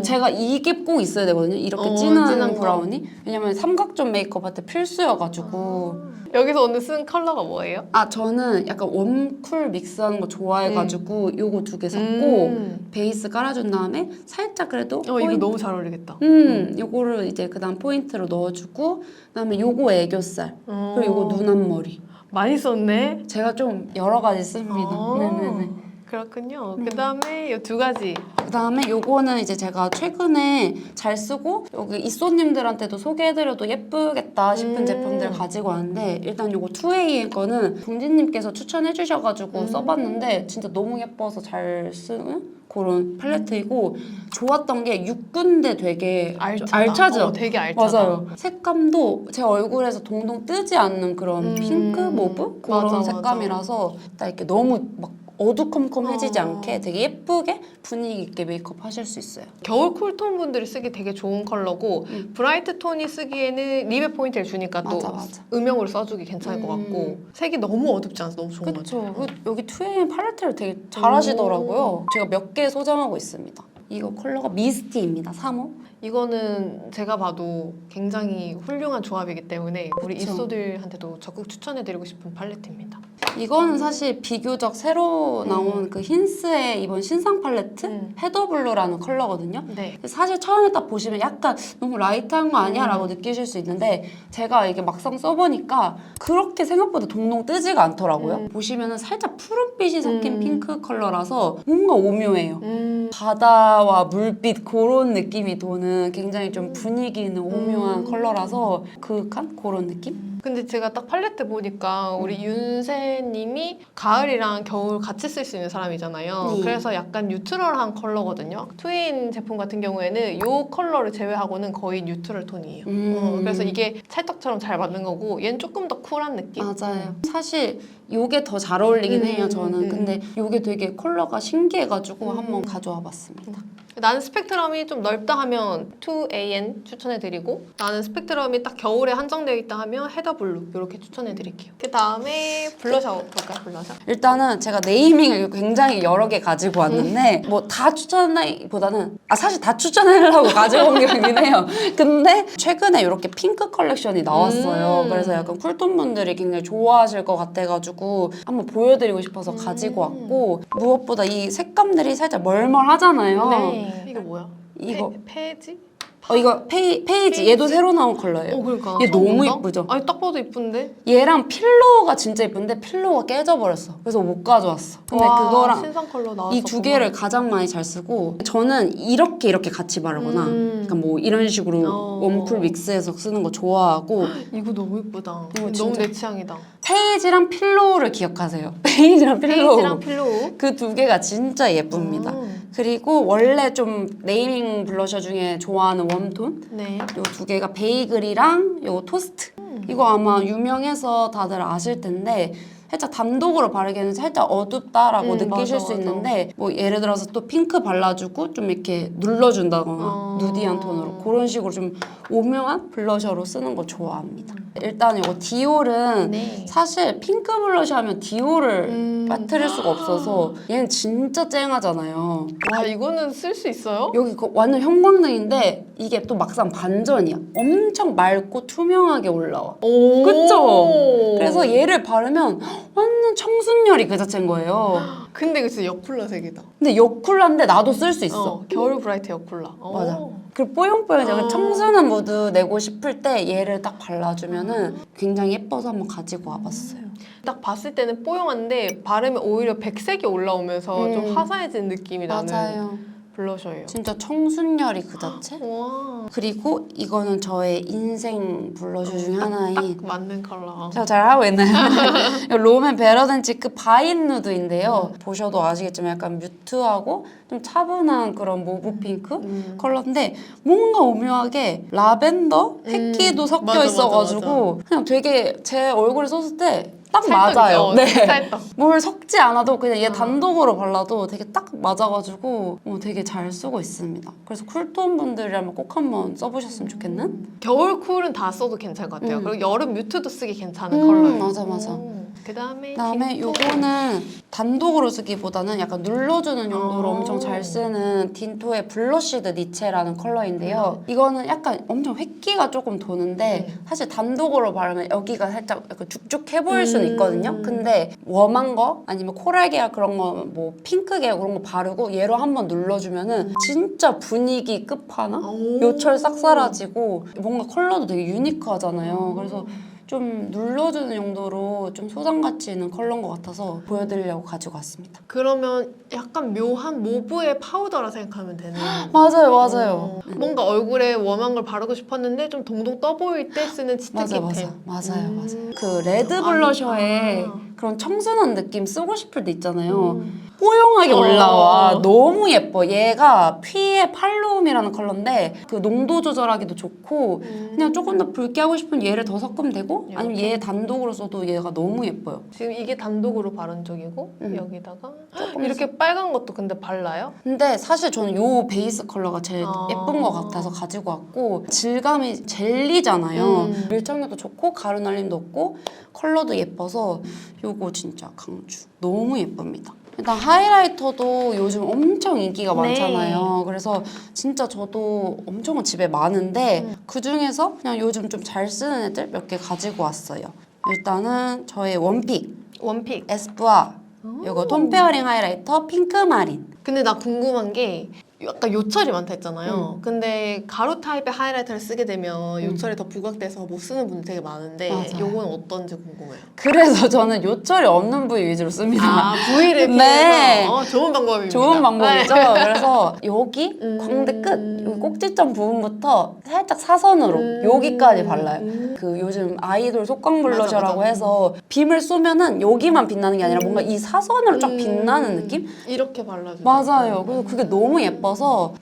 제가 이게 꼭 있어야 되거든요. 이렇게 진한 브라운이. 왜냐면 삼각존 메이크업 할 때 필수여가지고. 여기서 오늘 쓴 컬러가 뭐예요? 저는 약간 웜쿨 믹스하는 거 좋아해가지고 요거 2개 샀고 베이스 깔아준 다음에 살짝 그래도 이거 너무 잘 어울리겠다. 요거를 이제 그 다음 포인트로 넣어주고 그다음에 요거 애교살 그리고 요거 눈 앞머리 많이 썼네. 제가 좀 여러 가지 씁니다. 네네네. 그렇군요. 그 다음에 이 2가지. 그 다음에 요거는 이제 제가 최근에 잘 쓰고 여기 이쏘님들한테도 소개해드려도 예쁘겠다 싶은 제품들 가지고 왔는데 일단 요거 2A의 거는 동진님께서 추천해주셔가지고 써봤는데 진짜 너무 예뻐서 잘 쓰는 그런 팔레트이고 좋았던 게 6군데 되게 알차죠? 되게 알차다. 맞아요. 색감도 제 얼굴에서 동동 뜨지 않는 그런 핑크 모브? 그런 색감이라서 딱 이렇게 너무 막 어두컴컴해지지 않게 되게 예쁘게 분위기 있게 메이크업 하실 수 있어요. 겨울 쿨톤 분들이 쓰기 되게 좋은 컬러고 브라이트 톤이 쓰기에는 립의 포인트를 주니까 또 맞아. 음영으로 써주기 괜찮을 것 같고 색이 너무 어둡지 않아서 너무 좋은 것 같아요. 그쵸. 여기 2AM 팔레트를 되게 잘 하시더라고요. 제가 몇 개 소장하고 있습니다. 이거 컬러가 미스티입니다. 3호. 이거는 제가 봐도 굉장히 훌륭한 조합이기 때문에 우리 그쵸. 입소들한테도 적극 추천해드리고 싶은 팔레트입니다. 이거는 사실 비교적 새로 나온 그 힌스의 이번 신상 팔레트 헤더블루라는 컬러거든요. 네. 사실 처음에 딱 보시면 약간 너무 라이트한 거 아니야? 라고 느끼실 수 있는데 제가 이게 막상 써보니까 그렇게 생각보다 동동 뜨지가 않더라고요. 보시면은 살짝 푸른빛이 섞인 핑크 컬러라서 뭔가 오묘해요. 바다와 물빛 그런 느낌이 도는 굉장히 좀 분위기 있는 오묘한 컬러라서 그윽한 그런 느낌? 근데 제가 딱 팔레트 보니까 우리 윤세님이 가을이랑 겨울 같이 쓸 수 있는 사람이잖아요. 네. 그래서 약간 뉴트럴한 컬러거든요. 트윈 제품 같은 경우에는 이 컬러를 제외하고는 거의 뉴트럴 톤이에요. 그래서 이게 찰떡처럼 잘 맞는 거고 얘는 조금 더 쿨한 느낌? 맞아요. 사실 요게 더 잘 어울리긴 해요, 저는. 근데 요게 되게 컬러가 신기해가지고 한번 가져와 봤습니다. 나는 스펙트럼이 좀 넓다 하면 2AN 추천해드리고 나는 스펙트럼이 딱 겨울에 한정되어 있다 하면 헤더블루 이렇게 추천해드릴게요. 그 다음에 블러셔 볼까요? 블러셔? 일단은 제가 네이밍을 굉장히 여러 개 가지고 왔는데 뭐 다 추천하기보다는 사실 다 추천하려고 가지고 온 게 있긴 해요. 근데 최근에 이렇게 핑크 컬렉션이 나왔어요. 그래서 약간 쿨톤 분들이 굉장히 좋아하실 것 같아가지고 한번 보여드리고 싶어서 가지고 왔고 무엇보다 이 색감들이 살짝 멀멀하잖아요. 네. 이게 뭐야? 이거 페이지? 이거 페이지 얘도 새로 나온 컬러예요. 그러니까 얘 처음 너무 본다? 예쁘죠? 아니 딱 봐도 예쁜데? 얘랑 필로우가 진짜 예쁜데 필로우가 깨져버렸어. 그래서 못 가져왔어. 근데 와, 그거랑 신상 컬러 나왔어. 이 두 개를 가장 많이 잘 쓰고 저는 이렇게 같이 바르거나 그러니까 뭐 이런 식으로 웜쿨 믹스해서 쓰는 거 좋아하고 이거 너무 예쁘다. 이거 너무 진짜- 내 취향이다. 페이지랑 필로우를 기억하세요. 페이지랑 필로우. 페이지랑 필로우. 그 두 개가 진짜 예쁩니다. 그리고 원래 좀 네이밍 블러셔 중에 좋아하는 웜톤 네. 요 두 개가 베이글이랑 요 토스트. 이거 아마 유명해서 다들 아실 텐데 살짝 단독으로 바르기에는 살짝 어둡다라고 느끼실 맞아, 수 맞아. 있는데 뭐 예를 들어서 또 핑크 발라주고 좀 이렇게 눌러준다거나 누디한 톤으로 그런 식으로 좀 오묘한 블러셔로 쓰는 거 좋아합니다. 일단 이거 디올은 네. 사실 핑크 블러셔 하면 디올을 빠뜨릴 수가 없어서 얘는 진짜 쨍하잖아요. 와 이거는 쓸 수 있어요? 여기 완전 형광등인데 이게 또 막상 반전이야. 엄청 맑고 투명하게 올라와. 오. 그쵸? 그래서 얘를 바르면 완전 청순열이 그 자체인 거예요. 근데 이거 진짜 여쿨라색이다. 근데 여쿨라인데 나도 쓸 수 있어. 겨울 브라이트 여쿨라. 맞아. 그리고 뽀용뽀용 약간 아. 청순한 무드 내고 싶을 때 얘를 딱 발라주면은 굉장히 예뻐서 한번 가지고 와봤어요. 딱 봤을 때는 뽀용한데 바르면 오히려 백색이 올라오면서 좀 화사해진 느낌이 나는 맞아요. 블러셔예요. 진짜 청순열이 그 자체? 와. 그리고 이거는 저의 인생 블러셔 중에 하나인 딱 맞는 컬러. 제가 잘하고 있나요? 롬앤 베러덴치크 바인 누드인데요. 보셔도 아시겠지만 약간 뮤트하고 좀 차분한 그런 모브 핑크 컬러인데 뭔가 오묘하게 라벤더 획기도 섞여 맞아, 있어가지고 맞아. 그냥 되게 제 얼굴에 썼을 때 딱 찰떡이죠. 맞아요. 네. 찰떡. 뭘 섞지 않아도 그냥 얘 단독으로 발라도 되게 딱 맞아가지고 되게 잘 쓰고 있습니다. 그래서 쿨톤 분들이라면 꼭 한번 써보셨으면 좋겠는? 겨울 쿨은 다 써도 괜찮을 것 같아요. 그리고 여름 뮤트도 쓰기 괜찮은 컬러예요. 맞아. 그다음에 그다음에 딘토. 요거는 단독으로 쓰기보다는 약간 눌러주는 용도로 엄청 잘 쓰는 딘토의 블러쉬드 니체라는 컬러인데요. 이거는 약간 엄청 획기가 조금 도는데 사실 단독으로 바르면 여기가 살짝 약간 죽죽해 보일 수는 있거든요. 근데 웜한 거 아니면 코랄 계열 그런 거 뭐 핑크 계열 그런 거 바르고 얘로 한번 눌러주면은 진짜 분위기 끝판왕? 요철 싹 사라지고 뭔가 컬러도 되게 유니크하잖아요. 그래서 좀 눌러주는 용도로 좀 소장 가치 있는 컬러인 것 같아서 보여드리려고 가지고 왔습니다. 그러면 약간 묘한 모브의 파우더라 생각하면 되는. 맞아요. 뭔가 얼굴에 웜한 걸 바르고 싶었는데 좀 동동 떠 보일 때 쓰는 치트키템. 맞아요. 그 레드 블러셔에 그런 청순한 느낌 쓰고 싶을 때 있잖아요. 뽀용하게 올라와. 너무 예뻐. 얘가 피의 팔로움이라는 컬러인데 그 농도 조절하기도 좋고 그냥 조금 더 붉게 하고 싶으면 얘를 더 섞으면 되고 아니면 얘 단독으로 써도 얘가 너무 예뻐요. 지금 이게 단독으로 바른 쪽이고 여기다가 이렇게 빨간 것도 근데 발라요? 근데 사실 저는 요 베이스 컬러가 제일 예쁜 것 같아서 가지고 왔고 질감이 젤리잖아요. 밀착력도 좋고 가루 날림도 없고 컬러도 예뻐서 요거 진짜 강추. 너무 예쁩니다. 일단 하이라이터도 요즘 엄청 인기가 네. 많잖아요. 그래서 진짜 저도 엄청 집에 많은데 그중에서 그냥 요즘 좀 잘 쓰는 애들 몇 개 가지고 왔어요. 일단은 저의 원픽 원픽. 에스쁘아 이거 톤 페어링 하이라이터 핑크 마린. 근데 나 궁금한 게 약간 요철이 많다 했잖아요. 근데 가루 타입의 하이라이터를 쓰게 되면 요철이 더 부각돼서 못 쓰는 분들 되게 많은데 맞아요. 요건 어떤지 궁금해요. 그래서 저는 요철이 없는 부위 위주로 씁니다. 아, 부위를 네. 피해서 좋은 방법입니다. 좋은 방법이죠. 네. 그래서 여기 광대 끝, 여기 꼭지점 부분부터 살짝 사선으로 여기까지 발라요. 그 요즘 아이돌 속광 블러셔라고 맞아. 해서 빔을 쏘면은 여기만 빛나는 게 아니라 뭔가 이 사선으로 쫙 빛나는 느낌? 이렇게 발라주죠. 맞아요. 그래서 그게 너무 예뻐서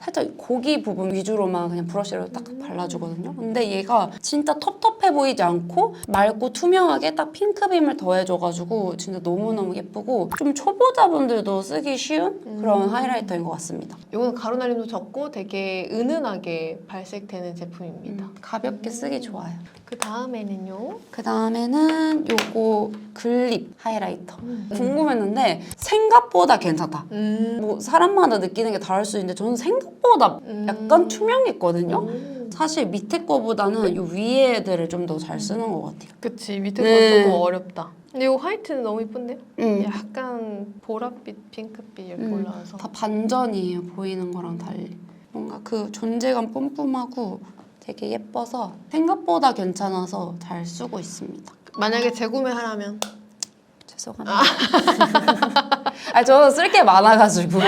살짝 고기 부분 위주로만 그냥 브러쉬로 딱 발라주거든요. 근데 얘가 진짜 텁텁해 보이지 않고 맑고 투명하게 딱 핑크빔을 더해줘가지고 진짜 너무너무 예쁘고 좀 초보자분들도 쓰기 쉬운 그런 하이라이터인 것 같습니다. 요건 가루 날림도 적고 되게 은은하게 발색되는 제품입니다. 가볍게 쓰기 좋아요. 그 다음에는요. 그 다음에는 요거 글립 하이라이터. 궁금했는데 생각보다 괜찮다. 뭐 사람마다 느끼는 게 다를 수 있는데 저는 생각보다 약간 투명했거든요. 사실 밑에 거보다는 요 위에 애들을 좀 더 잘 쓰는 것 같아요. 그치, 밑에 네. 거 조금 어렵다. 근데 이거 화이트는 너무 이쁜데요? 음. 약간 보랏빛, 핑크빛 이렇게 올라와서. 다 반전이에요. 보이는 거랑 달리. 뭔가 그 존재감 뿜뿜하고 되게 예뻐서 생각보다 괜찮아서 잘 쓰고 있습니다. 만약에 재구매하라면 죄송합니다. 아, 저도 쓸 게 많아가지고.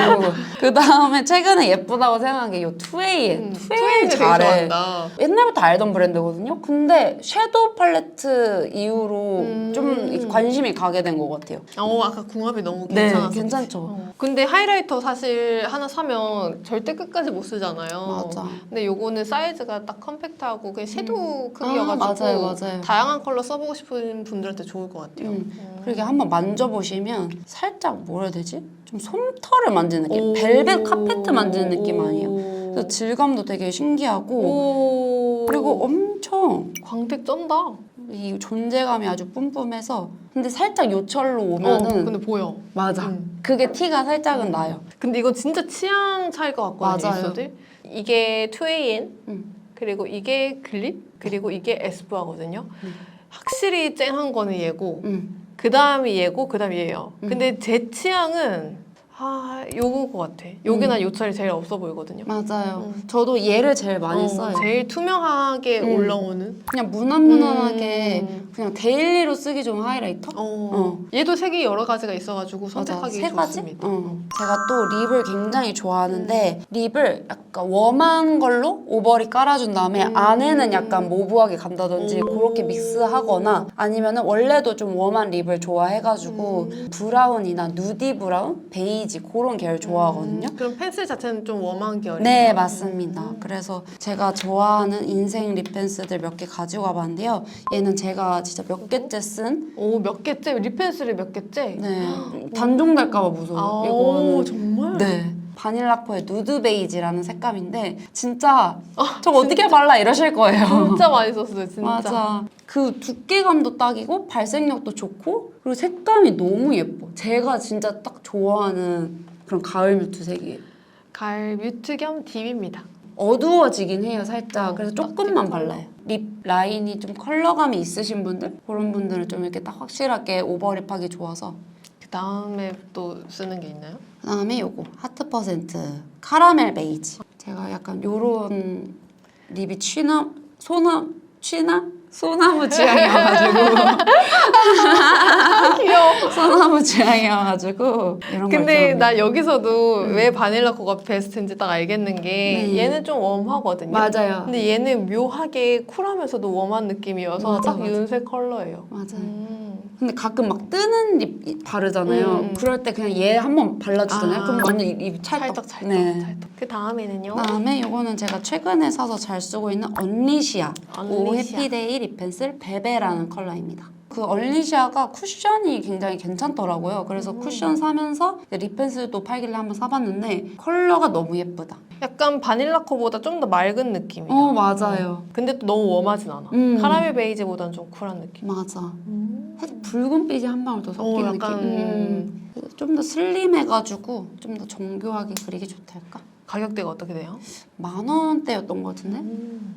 그 다음에 최근에 예쁘다고 생각한 게 이 2AM. 2AM 되게 잘해. 좋아한다. 옛날부터 알던 브랜드거든요. 근데 섀도우 팔레트 이후로 좀 관심이 가게 된 것 같아요. 아까 궁합이 너무 네, 괜찮았어. 괜찮죠. 근데 하이라이터 사실 하나 사면 절대 끝까지 못 쓰잖아요. 맞아. 근데 요거는 사이즈가 딱 컴팩트하고 그냥 섀도우 크기여가지고 맞아요. 다양한 컬러 써보고 싶은 분들한테 좋을 것 같아요. 그렇게 한번 만져보시면 살짝 뭐라 해야 되지? 좀 솜털을 만지는 느낌? 오. 벨벳 카페트 만지는 느낌 오. 아니에요? 그래서 질감도 되게 신기하고 오. 그리고 엄청 광택 쩐다. 이 존재감이 아주 뿜뿜해서 근데 살짝 요철로 오면은 근데 보여. 맞아. 그게 티가 살짝은 나요. 근데 이건 진짜 취향 차일 것 같거든요. 맞아요. 있어들. 이게 2AN 음. 그리고 이게 글립 그리고 이게 에스쁘아거든요. 확실히 쨍한 거는 얘고 그 다음이 얘고 그 다음이 얘예요. 근데 제 취향은 요거 것 같아. 요게 난 요철이 제일 없어 보이거든요. 맞아요. 저도 얘를 제일 많이 써요. 제일 투명하게 올라오는. 그냥 무난무난하게 그냥 데일리로 쓰기 좋은 하이라이터? 얘도 색이 여러 가지가 있어가지고 맞아. 선택하기 세 가지? 좋습니다. 제가 또 립을 굉장히 좋아하는데 립을 약간 웜한 걸로 오버립 깔아준 다음에 안에는 약간 모브하게 간다든지 그렇게 믹스하거나 아니면은 원래도 좀 웜한 립을 좋아해가지고 브라운이나 누디 브라운, 베이지 그런 계열 좋아하거든요. 그럼 펜슬 자체는 좀 웜한 계열이에요? 네, 맞습니다. 그래서 제가 좋아하는 인생 립 펜슬들 몇 개 가지고 와봤는데요. 얘는 제가 진짜 몇 개째 쓴 몇 개째? 립 펜슬을 몇 개째? 네, 단종될까봐 무서워요. 이거는 정말? 네. 바닐라코의 누드 베이지라는 색감인데 진짜 저거 어떻게 발라 이러실 거예요. 진짜 많이 썼어요, 진짜. 맞아. 그 두께감도 딱이고 발색력도 좋고 그리고 색감이 너무 예뻐. 제가 진짜 딱 좋아하는 그런 가을 뮤트 색이에요. 가을 뮤트 겸 딥입니다. 어두워지긴 해요, 살짝. 그래서 딱 조금만 딥 컬러. 발라요. 립 라인이 좀 컬러감이 있으신 분들? 그런 분들은 좀 이렇게 딱 확실하게 오버립하기 좋아서. 그 다음에 또 쓰는 게 있나요? 그다음에 요거 하트 퍼센트 카라멜 베이지. 제가 약간 요런 립이 소나무 취향이어가지고 귀여워. 소나무 취향이어가지고 이런 걸 근데 좀 나 여기서도 왜 바닐라 코가 베스트인지 딱 알겠는 게 네. 얘는 좀 웜하거든요. 맞아요. 근데 얘는 묘하게 쿨하면서도 웜한 느낌이어서 맞아, 딱 맞아. 윤색 컬러예요. 맞아요. 근데 가끔 막 뜨는 립 바르잖아요. 그럴 때 그냥 얘 한번 발라주잖아요. 그럼 완전 입 찰떡. 찰떡. 네. 그 다음에는요? 그다음에 요거는 제가 최근에 사서 잘 쓰고 있는 언리시아 오 언리시아. 해피데이 립 펜슬 베베라는 컬러입니다. 그 언리시아가 쿠션이 굉장히 괜찮더라고요. 그래서 쿠션 사면서 립 펜슬도 팔길래 한번 사봤는데 컬러가 너무 예쁘다. 약간 바닐라 코보다 좀 더 맑은 느낌이에요. 맞아요. 근데 또 너무 웜하진 않아. 카라멜 베이지보다는 좀 쿨한 느낌. 맞아. 살짝 붉은빛이 한 방울 더 섞이는 약간, 느낌. 좀 더 슬림해가지고 좀 더 정교하게 그리기 좋달까? 가격대가 어떻게 돼요? 10,000원대였던 것 같은데?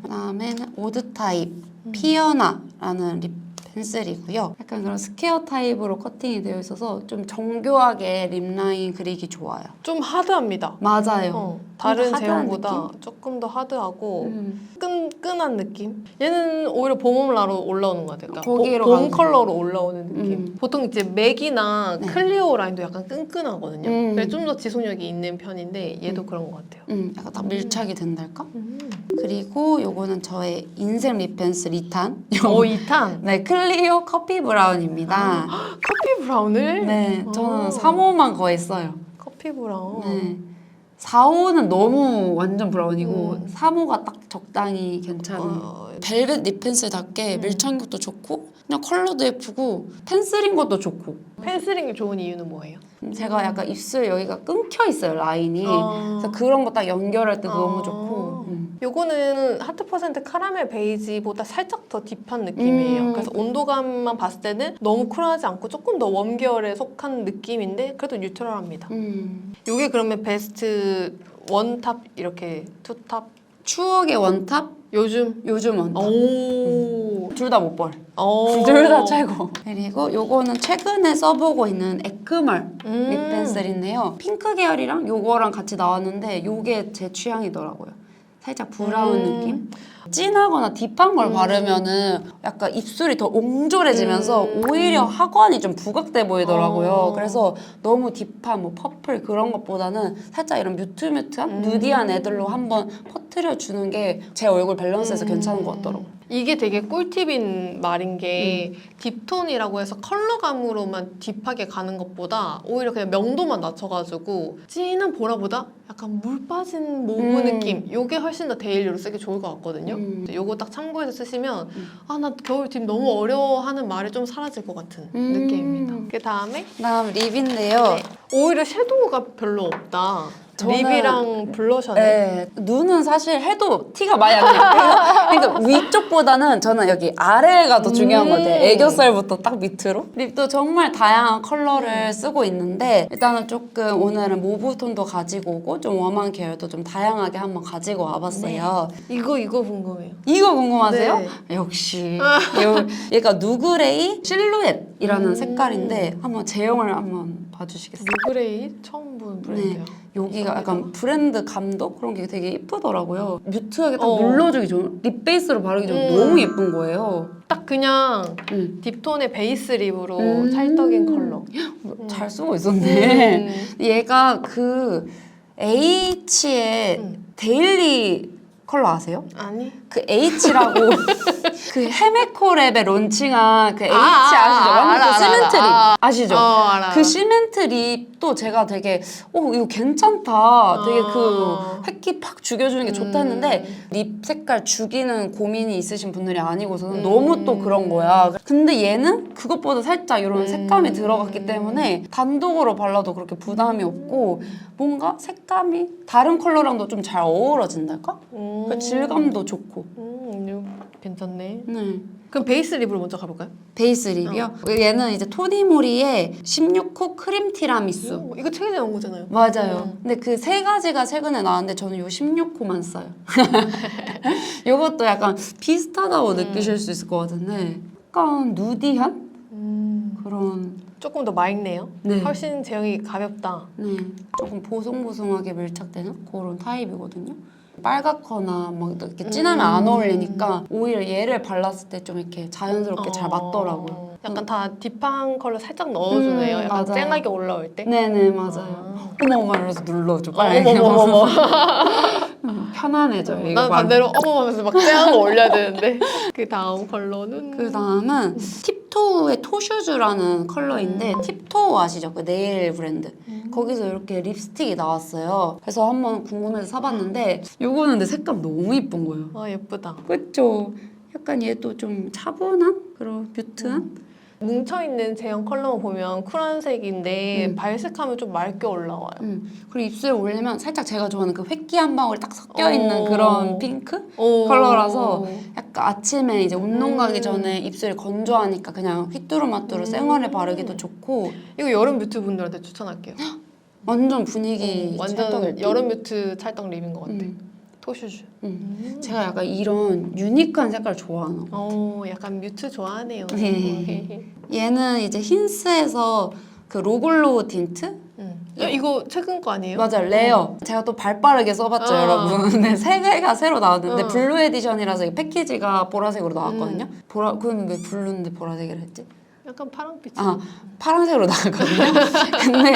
그다음에는 오드 타입 피어나라는 립 펜슬이고요. 약간 그런 스퀘어 타입으로 커팅이 되어 있어서 좀 정교하게 립 라인 그리기 좋아요. 좀 하드합니다. 맞아요. 다른 하드한 제형보다 느낌? 조금 더 하드하고 음. 끈끈한 느낌? 얘는 오히려 봄웜라로 올라오는 것 같아요. 그러니까 거기로 봄 가는 컬러로 올라오는 느낌. 보통 이제 맥이나 네. 클리오 라인도 약간 끈끈하거든요. 음. 좀 더 지속력이 있는 편인데 얘도 그런 것 같아요. 약간 딱 밀착이 된달까? 음. 그리고 요거는 저의 인생 립 펜슬 2탄. 2탄? 네, 클리오 커피 브라운입니다. 커피 브라운을? 네, 저는 3호만 거의 써요. 커피 브라운. 네. 4호는 너무 완전 브라운이고 3호가 딱 적당히 괜찮은 어, 벨벳 립 펜슬답게 밀착력도 좋고 그냥 컬러도 예쁘고 펜슬인 것도 좋고 펜슬링이 좋은 이유는 뭐예요? 제가 약간 입술 여기가 끊겨 있어요 라인이 아. 그래서 그런 거 딱 연결할 때 아. 너무 좋고 요거는 하트 퍼센트 카라멜 베이지보다 살짝 더 딥한 느낌이에요. 그래서 온도감만 봤을 때는 너무 쿨하지 않고 조금 더 웜계열에 속한 느낌인데 그래도 뉴트럴합니다. 요게 그러면 베스트 원탑 이렇게 투탑 추억의 원탑 요즘 요즘 원탑 오. 둘 다 못 버려 오. 둘 다 최고 그리고 요거는 최근에 써보고 있는 에크멀 립 음. 펜슬인데요 핑크 계열이랑 요거랑 같이 나왔는데 요게 제 취향이더라고요 살짝 브라운 느낌 진하거나 딥한 걸 바르면은 약간 입술이 더 옹졸해지면서 오히려 하관이 좀 부각돼 보이더라고요. 그래서 너무 딥한 뭐 퍼플 그런 것보다는 살짝 이런 뮤트뮤트한 누디한 애들로 한번 퍼트려 주는 게 제 얼굴 밸런스에서 괜찮은 것 같더라고요. 이게 되게 꿀팁인 말인 게 딥톤이라고 해서 컬러감으로만 딥하게 가는 것보다 오히려 그냥 명도만 낮춰가지고 진한 보라보다 약간 물 빠진 모브 느낌 요게 훨씬 더 데일리로 쓰기 좋을 것 같거든요. 요거 딱 참고해서 쓰시면 아 나 겨울 딥 너무 어려워하는 말이 좀 사라질 것 같은 느낌입니다. 그 다음에 그다음 립인데요. 오히려 섀도우가 별로 없다. 저는- 립이랑 블러셔네. 네, 눈은 사실 해도 티가 많이 안 나요. 그러니까 위쪽보다는 저는 여기 아래가 더 중요한 것 같아요. 애교살부터 딱 밑으로. 립도 정말 다양한 컬러를 쓰고 있는데 일단은 조금 오늘은 모브 톤도 가지고 오고 좀 웜한 계열도 좀 다양하게 한번 가지고 와봤어요. 이거 궁금해요. 이거 궁금하세요? 네. 역시 얘가 누그레이 실루엣이라는 색깔인데 한번 제형을 한번 봐주시겠어요? 누그레이 처음 보는 브랜드예요. 여기가 약간 브랜드 감도 그런 게 되게 예쁘더라고요. 뮤트하게 딱 어. 눌러주기 좋은 립 베이스로 바르기 좋은 너무 예쁜 거예요. 딱 그냥 딥톤의 베이스 립으로 찰떡인 컬러. 잘 쓰고 있었네. 음. 얘가 그 H의 데일리 컬러 아세요? 아니. 그 H라고 그 헤메코랩에 론칭한 그 H 아시죠? 알아, 완전 그 시멘트 립 알아. 아시죠? 알아. 그 시멘트 립도 제가 되게 이거 괜찮다. 되게 그 획기 팍 죽여주는 게 좋다 했는데 립 색깔 죽이는 고민이 있으신 분들이 아니고서는 너무 또 그런 거야. 근데 얘는 그것보다 살짝 이런 색감이 들어갔기 때문에 단독으로 발라도 그렇게 부담이 없고 뭔가 색감이 다른 컬러랑도 좀 잘 어우러진달까? 그 질감도 좋고. 이거 괜찮네. 네. 그럼 베이스 립으로 먼저 가볼까요? 베이스 립이요? 얘는 이제 토니모리의 16호 크림 티라미수. 이거 최근에 나온 거잖아요. 맞아요. 근데 그 세 가지가 최근에 나왔는데 저는 요 16호만 써요. 요것도 약간 비슷하다고 느끼실 수 있을 것 같은데 약간 누디한 그런 조금 더 맑네요. 네. 훨씬 제형이 가볍다. 네 조금 보송보송하게 밀착되는 그런 타입이거든요. 빨갛거나 막 이렇게 진하면 안 어울리니까 오히려 얘를 발랐을 때 좀 이렇게 자연스럽게 잘 맞더라고요. 약간 다 딥한 컬러 살짝 넣어주네요. 약간 맞아요. 쨍하게 올라올 때. 네네 맞아요. 어머 이러면서 눌러줘 빨리. 어머머머머. 편안해져요. 이거 난 반대로 어머 하면서 막 쨍하고 올려야 되는데. 그 다음 컬러는 그 다음은 팁토우의 토슈즈라는 컬러인데 팁토우 아시죠? 그 네일 브랜드. 거기서 이렇게 립스틱이 나왔어요. 그래서 한번 궁금해서 사봤는데 요거는 근데 색감 너무 예쁜 거예요. 아 예쁘다. 그쵸? 약간 얘도 좀 차분한 그런 뮤트한? 뭉쳐있는 제형 컬러만 보면 쿨한 색인데 발색하면 좀 맑게 올라와요. 그리고 입술에 올리면 살짝 제가 좋아하는 그 획기 한 방울 딱 섞여있는 그런 핑크? 오. 컬러라서 약간 그러니까 아침에 이제 운동 가기 전에 입술이 건조하니까 그냥 휘뚜루마뚜루 생얼에 바르기도 좋고 이거 여름 뮤트 분들한테 추천할게요. 완전 분위기 완전 찰떡일 듯. 여름 뮤트 찰떡 립인 것 같아. 토슈즈. 제가 약간 이런 유니크한 색깔 좋아하나. 약간 뮤트 좋아하네요. 얘는 이제 힌스에서 그 로글로 틴트? 이거 최근 거 아니에요? 맞아요, 레어. 제가 또 발빠르게 써봤죠, 여러분. 근데 세 개가 새로 나왔는데 블루 에디션이라서 이 패키지가 보라색으로 나왔거든요. 그럼 왜 블루인데 보라색이라 했지? 약간 파랑빛. 아, 파란색으로 나왔거든요. 근데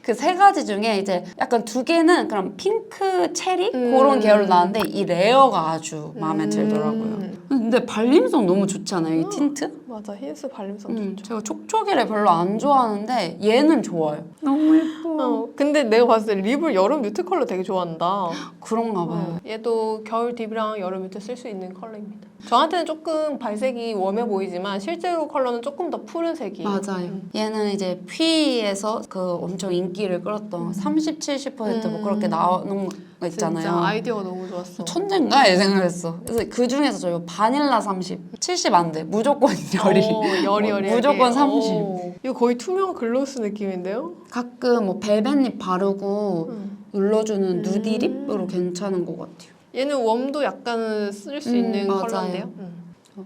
그 세 가지 중에 이제 약간 두 개는 그럼 핑크, 체리 그런 계열로 나왔는데 이 레어가 아주 마음에 들더라고요. 근데 발림성 너무 좋지 않아요, 이 틴트? 맞아, 힌스 발림성 좋죠. 제가 촉촉이를 별로 안 좋아하는데 얘는 좋아요. 너무 예뻐. 근데 내가 봤을 때 립을 여름 뮤트 컬러 되게 좋아한다. 그런가 봐요. 얘도 겨울 딥이랑 여름 뮤트 쓸 수 있는 컬러입니다. 저한테는 조금 발색이 웜해 보이지만 실제로 컬러는 조금 더 푸른 색이에요. 맞아요. 얘는 이제 퓨이에서 그 엄청 인기를 끌었던 30, 70% 뭐 그렇게 나오는 거 있잖아요. 진짜 아이디어가 너무 좋았어. 천재인가? 이 생각했어. 그래서 그 중에서 저 바닐라 30, 70 안 돼. 무조건 열이. 여리여리하게. 무조건 30. 이거 거의 투명 글로스 느낌인데요? 가끔 뭐 벨벳립 바르고 눌러주는 누디립으로 괜찮은 것 같아요. 얘는 웜도 약간 쓸 수 있는 맞아요. 컬러인데요.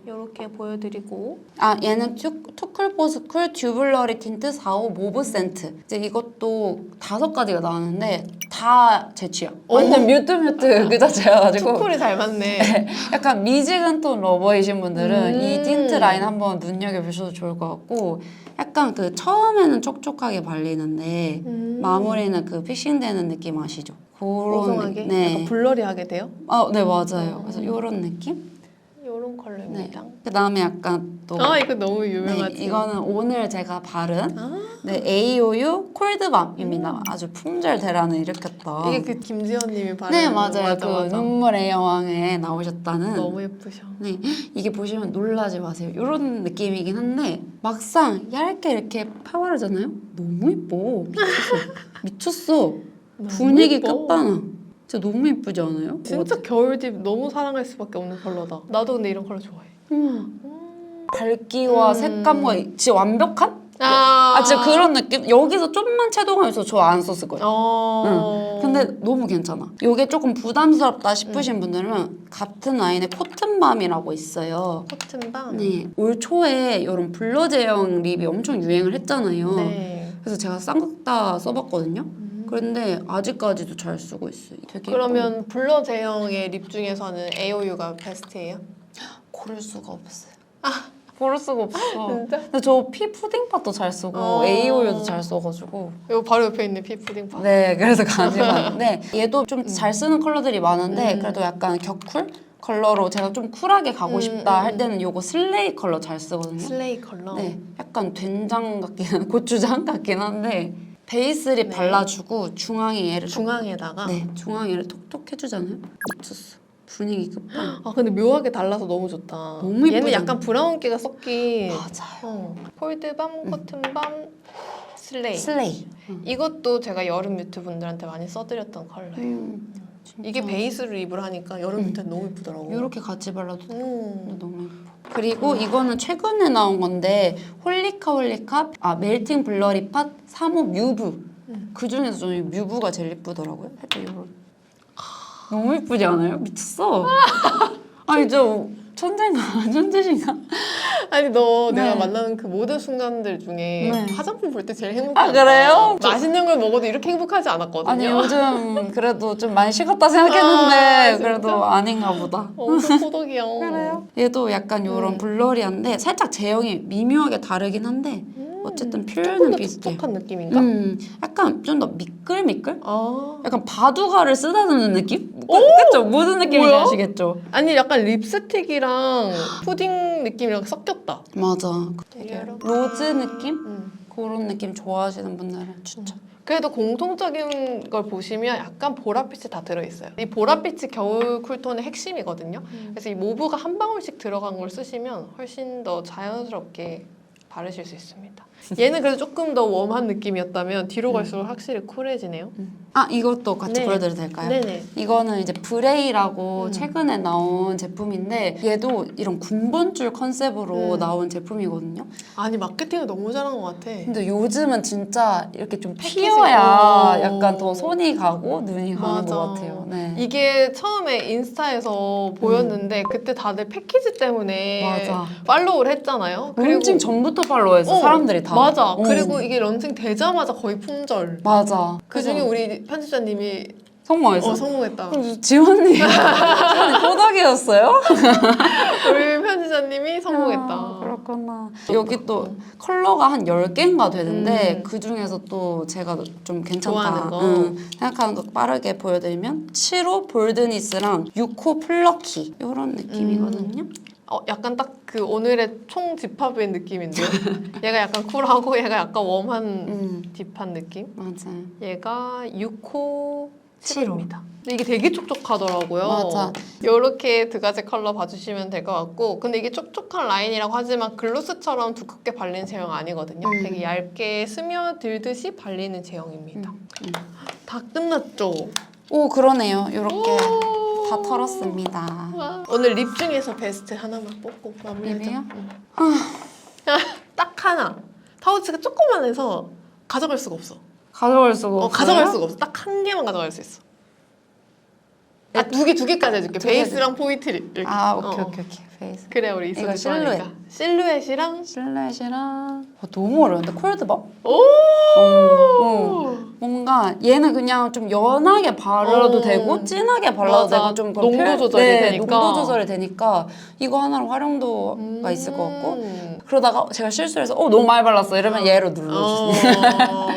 이렇게 보여드리고 아, 얘는 투쿨포스쿨 듀블러리 틴트 45 모브 센트. 이제 이것도 5가지가 나왔는데 다 제 취향. 완전 뮤트 그 자체여가지고. 투쿨이 잘 맞네. 약간 미지근 톤 러버이신 분들은 이 틴트 라인 한번 눈여겨보셔도 좋을 것 같고, 약간 그 처음에는 촉촉하게 발리는데 마무리는 그 픽싱되는 느낌 아시죠? 뽀송하게? 네. 약간 블러리하게 돼요? 네, 맞아요. 그래서 이런 느낌? 이런 컬러입니다. 그 다음에 약간 또 이거 너무 유명하지. 네, 이거는 오늘 제가 바른 네, AOU 콜드밤입니다. 아주 품절 대란을 일으켰다. 이게 그 김지연님이 바른 네, 맞아요. 맞아, 그 맞아. 눈물의 여왕에 나오셨다는. 너무 예쁘셔. 네, 이게 보시면 놀라지 마세요. 이런 느낌이긴 한데 막상 얇게 이렇게 펴바르잖아요. 너무 예뻐. 미쳤어. 분위기 예뻐. 끝판왕. 진짜 너무 예쁘지 않아요? 진짜 겨울딥 너무 사랑할 수밖에 없는 컬러다. 나도 근데 이런 컬러 좋아해. 밝기와 색감과 진짜 완벽한? 아, 진짜 그런 느낌? 여기서 좀만 채도감 있어서 저 안 썼을 거예요. 근데 너무 괜찮아. 이게 조금 부담스럽다 싶으신 분들은 같은 라인에 코튼밤이라고 있어요. 코튼밤. 네, 올 초에 이런 블러 제형 립이 엄청 유행을 했잖아요. 네. 그래서 제가 쌍극 다 써봤거든요. 그런데 아직까지도 잘 쓰고 있어요. 되게 그러면 블러 제형의 립 중에서는 AOU가 베스트예요? 고를 수가 없어요. 고를 수가 없어. 진짜? 근데 저 피 푸딩팟도 잘 쓰고 AOU도 잘 써가지고. 이거 바로 옆에 있는 피푸딩 네, 그래서 가지고 왔는데 얘도 좀 잘 쓰는 컬러들이 많은데 그래도 약간 격쿨 컬러로 제가 좀 쿨하게 가고 싶다 할 때는 요거 슬레이 컬러 잘 쓰거든요. 슬레이 컬러. 네, 약간 된장 같긴 고추장 같긴 한데 베이스를 발라주고 중앙에 얘를 중앙에다가. 네, 중앙에 얘를 톡톡 해주잖아요. 미쳤어. 분위기 끝판. 근데 묘하게 달라서 너무 좋다. 너무 얘는 예쁘잖아. 약간 브라운기가 섞인. 맞아요. 폴드밤, 코튼밤, 슬레이. 슬레이. 이것도 제가 여름 뮤트 분들한테 많이 써드렸던 컬러예요. 이게 베이스로 립을 하니까 여름 뮤트 너무 예쁘더라고. 이렇게 같이 발라도 돼. 너무 예뻐. 그리고 음. 이거는 최근에 나온 건데 홀리카 멜팅 블러리 팟 3호 뮤브. 그 중에서 저는 뮤브가 제일 예쁘더라고요. 살짝 이런. 너무 예쁘지 않아요? 미쳤어. 아니 저 천재인가? 천재신가? 아니 너 네. 내가 만나는 그 모든 순간들 중에 네. 화장품 볼 때 제일 행복하다. 그래요? 맛있는 걸 먹어도 이렇게 행복하지 않았거든요. 아니 요즘 그래도 좀 많이 식었다 생각했는데 진짜? 그래도 아닌가 보다. 엄청 포덕이야. 그래요? 얘도 약간 요런 블러리한데 살짝 제형이 미묘하게 다르긴 한데 어쨌든 조금 표현은 더 비슷해요. 촉촉한 느낌인가? 약간 좀 더 미끌미끌? 아. 약간 바두가를 쓰다듬는 느낌? 그쵸? 무슨 느낌인지 뭐야? 아시겠죠? 아니 약간 립스틱이랑 푸딩 느낌이랑 섞였다. 맞아. 되게 로즈 느낌? 음. 그런 느낌 좋아하시는 분들은 추천. 그래도 공통적인 걸 보시면 약간 보랏빛이 다 들어있어요. 이 보랏빛이 겨울 쿨톤의 핵심이거든요. 그래서 이 모브가 한 방울씩 들어간 걸 쓰시면 훨씬 더 자연스럽게 바르실 수 있습니다. 얘는 그래도 조금 더 웜한 느낌이었다면 뒤로 갈수록 확실히 쿨해지네요. 아 이것도 같이 네. 보여드려도 될까요? 네네. 이거는 이제 브레이라고 음. 최근에 나온 제품인데 얘도 이런 군번줄 컨셉으로 음. 나온 제품이거든요. 아니 마케팅을 너무 잘한 것 같아. 근데 요즘은 진짜 이렇게 좀 패키지. 피어야 오. 약간 더 손이 가고 눈이 가는 맞아. 것 같아요. 네. 이게 처음에 인스타에서 보였는데 그때 다들 패키지 때문에 맞아. 팔로우를 했잖아요. 론칭 전부터 팔로우했어 사람들이 다. 맞아. 어. 그리고 이게 런칭 되자마자 거의 품절. 맞아. 그중에 우리 편집자님이 성공했어. 성공했다. 지원님 꼬닥이었어요? 우리 편집자님이 성공했다. 아, 그렇구나. 여기 또 컬러가 한 10개인가 되는데 그 중에서 또 제가 좀 괜찮다 좋아하는 거. 생각하는 거 빠르게 보여드리면 7호 볼드니스랑 6호 플러키 이런 느낌이거든요. 약간 딱 그 오늘의 총 집합의 느낌인데요. 얘가 약간 쿨하고 얘가 약간 웜한 딥한 느낌. 맞아요. 얘가 6호 7호. 7호입니다. 근데 이게 되게 촉촉하더라고요. 맞아. 이렇게 두 가지 컬러 봐주시면 될 것 같고, 근데 이게 촉촉한 라인이라고 하지만 글로스처럼 두껍게 발리는 제형 아니거든요. 되게 얇게 스며들듯이 발리는 제형입니다. 다 끝났죠? 오 그러네요. 이렇게 다 털었습니다. 와. 오늘 립 중에서 베스트 하나만 뽑고 마무리하자. 립이요? 딱 하나. 파우치가 조그만해서 가져갈 수가 없어. 가져갈 수가 없어요? 가져갈 수가 없어. 딱 한 개만 가져갈 수 있어. 두 개까지 해줄게. 두 개. 베이스랑 포인트 이렇게. 아 오케이. 페이스. 그래 우리 이거 있어도 좋아하니까. 실루엣이랑 실루엣이랑 너무 어려운데 콜드밤? 오. 뭔가 얘는 그냥 좀 연하게 발라도 되고 진하게 발라도 맞아. 되고 좀 농도 조절이 되니까. 농도 조절이 되니까 이거 하나로 활용도가 있을 것 같고 그러다가 제가 실수해서 너무 많이 발랐어 이러면 얘로 눌러주세요.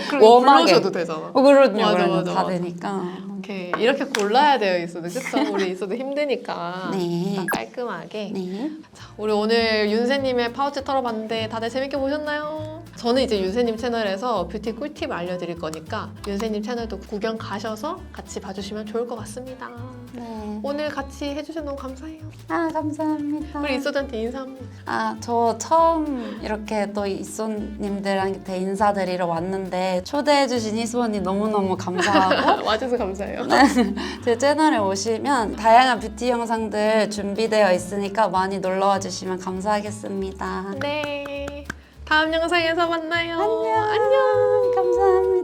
그럼 웜하게. 블러셔도 되잖아. 그러든요. 맞아. 다 되니까. 오케이. 이렇게 골라야 돼요 있어도. 그쵸? 우리 있어도 힘드니까. 네. 딱 깔끔하게. 네. 우리 오늘 윤세님의 파우치 털어봤는데 다들 재밌게 보셨나요? 저는 이제 윤세님 채널에서 뷰티 꿀팁 알려드릴 거니까 윤세님 채널도 구경 가셔서 같이 봐주시면 좋을 것 같습니다. 네. 오늘 같이 해주셔서 너무 감사해요. 아 감사합니다. 우리 이소한테 인사 한번. 저 처음 이렇게 또 이소님들한테 인사드리러 왔는데 초대해주신 이소언니 너무너무 감사하고 와줘서 감사해요. 제 채널에 오시면 다양한 뷰티 영상들 준비되어 있으니까 많이 놀러와 주시면 감사하겠습니다. 네. 다음 영상에서 만나요. 안녕. 감사합니다.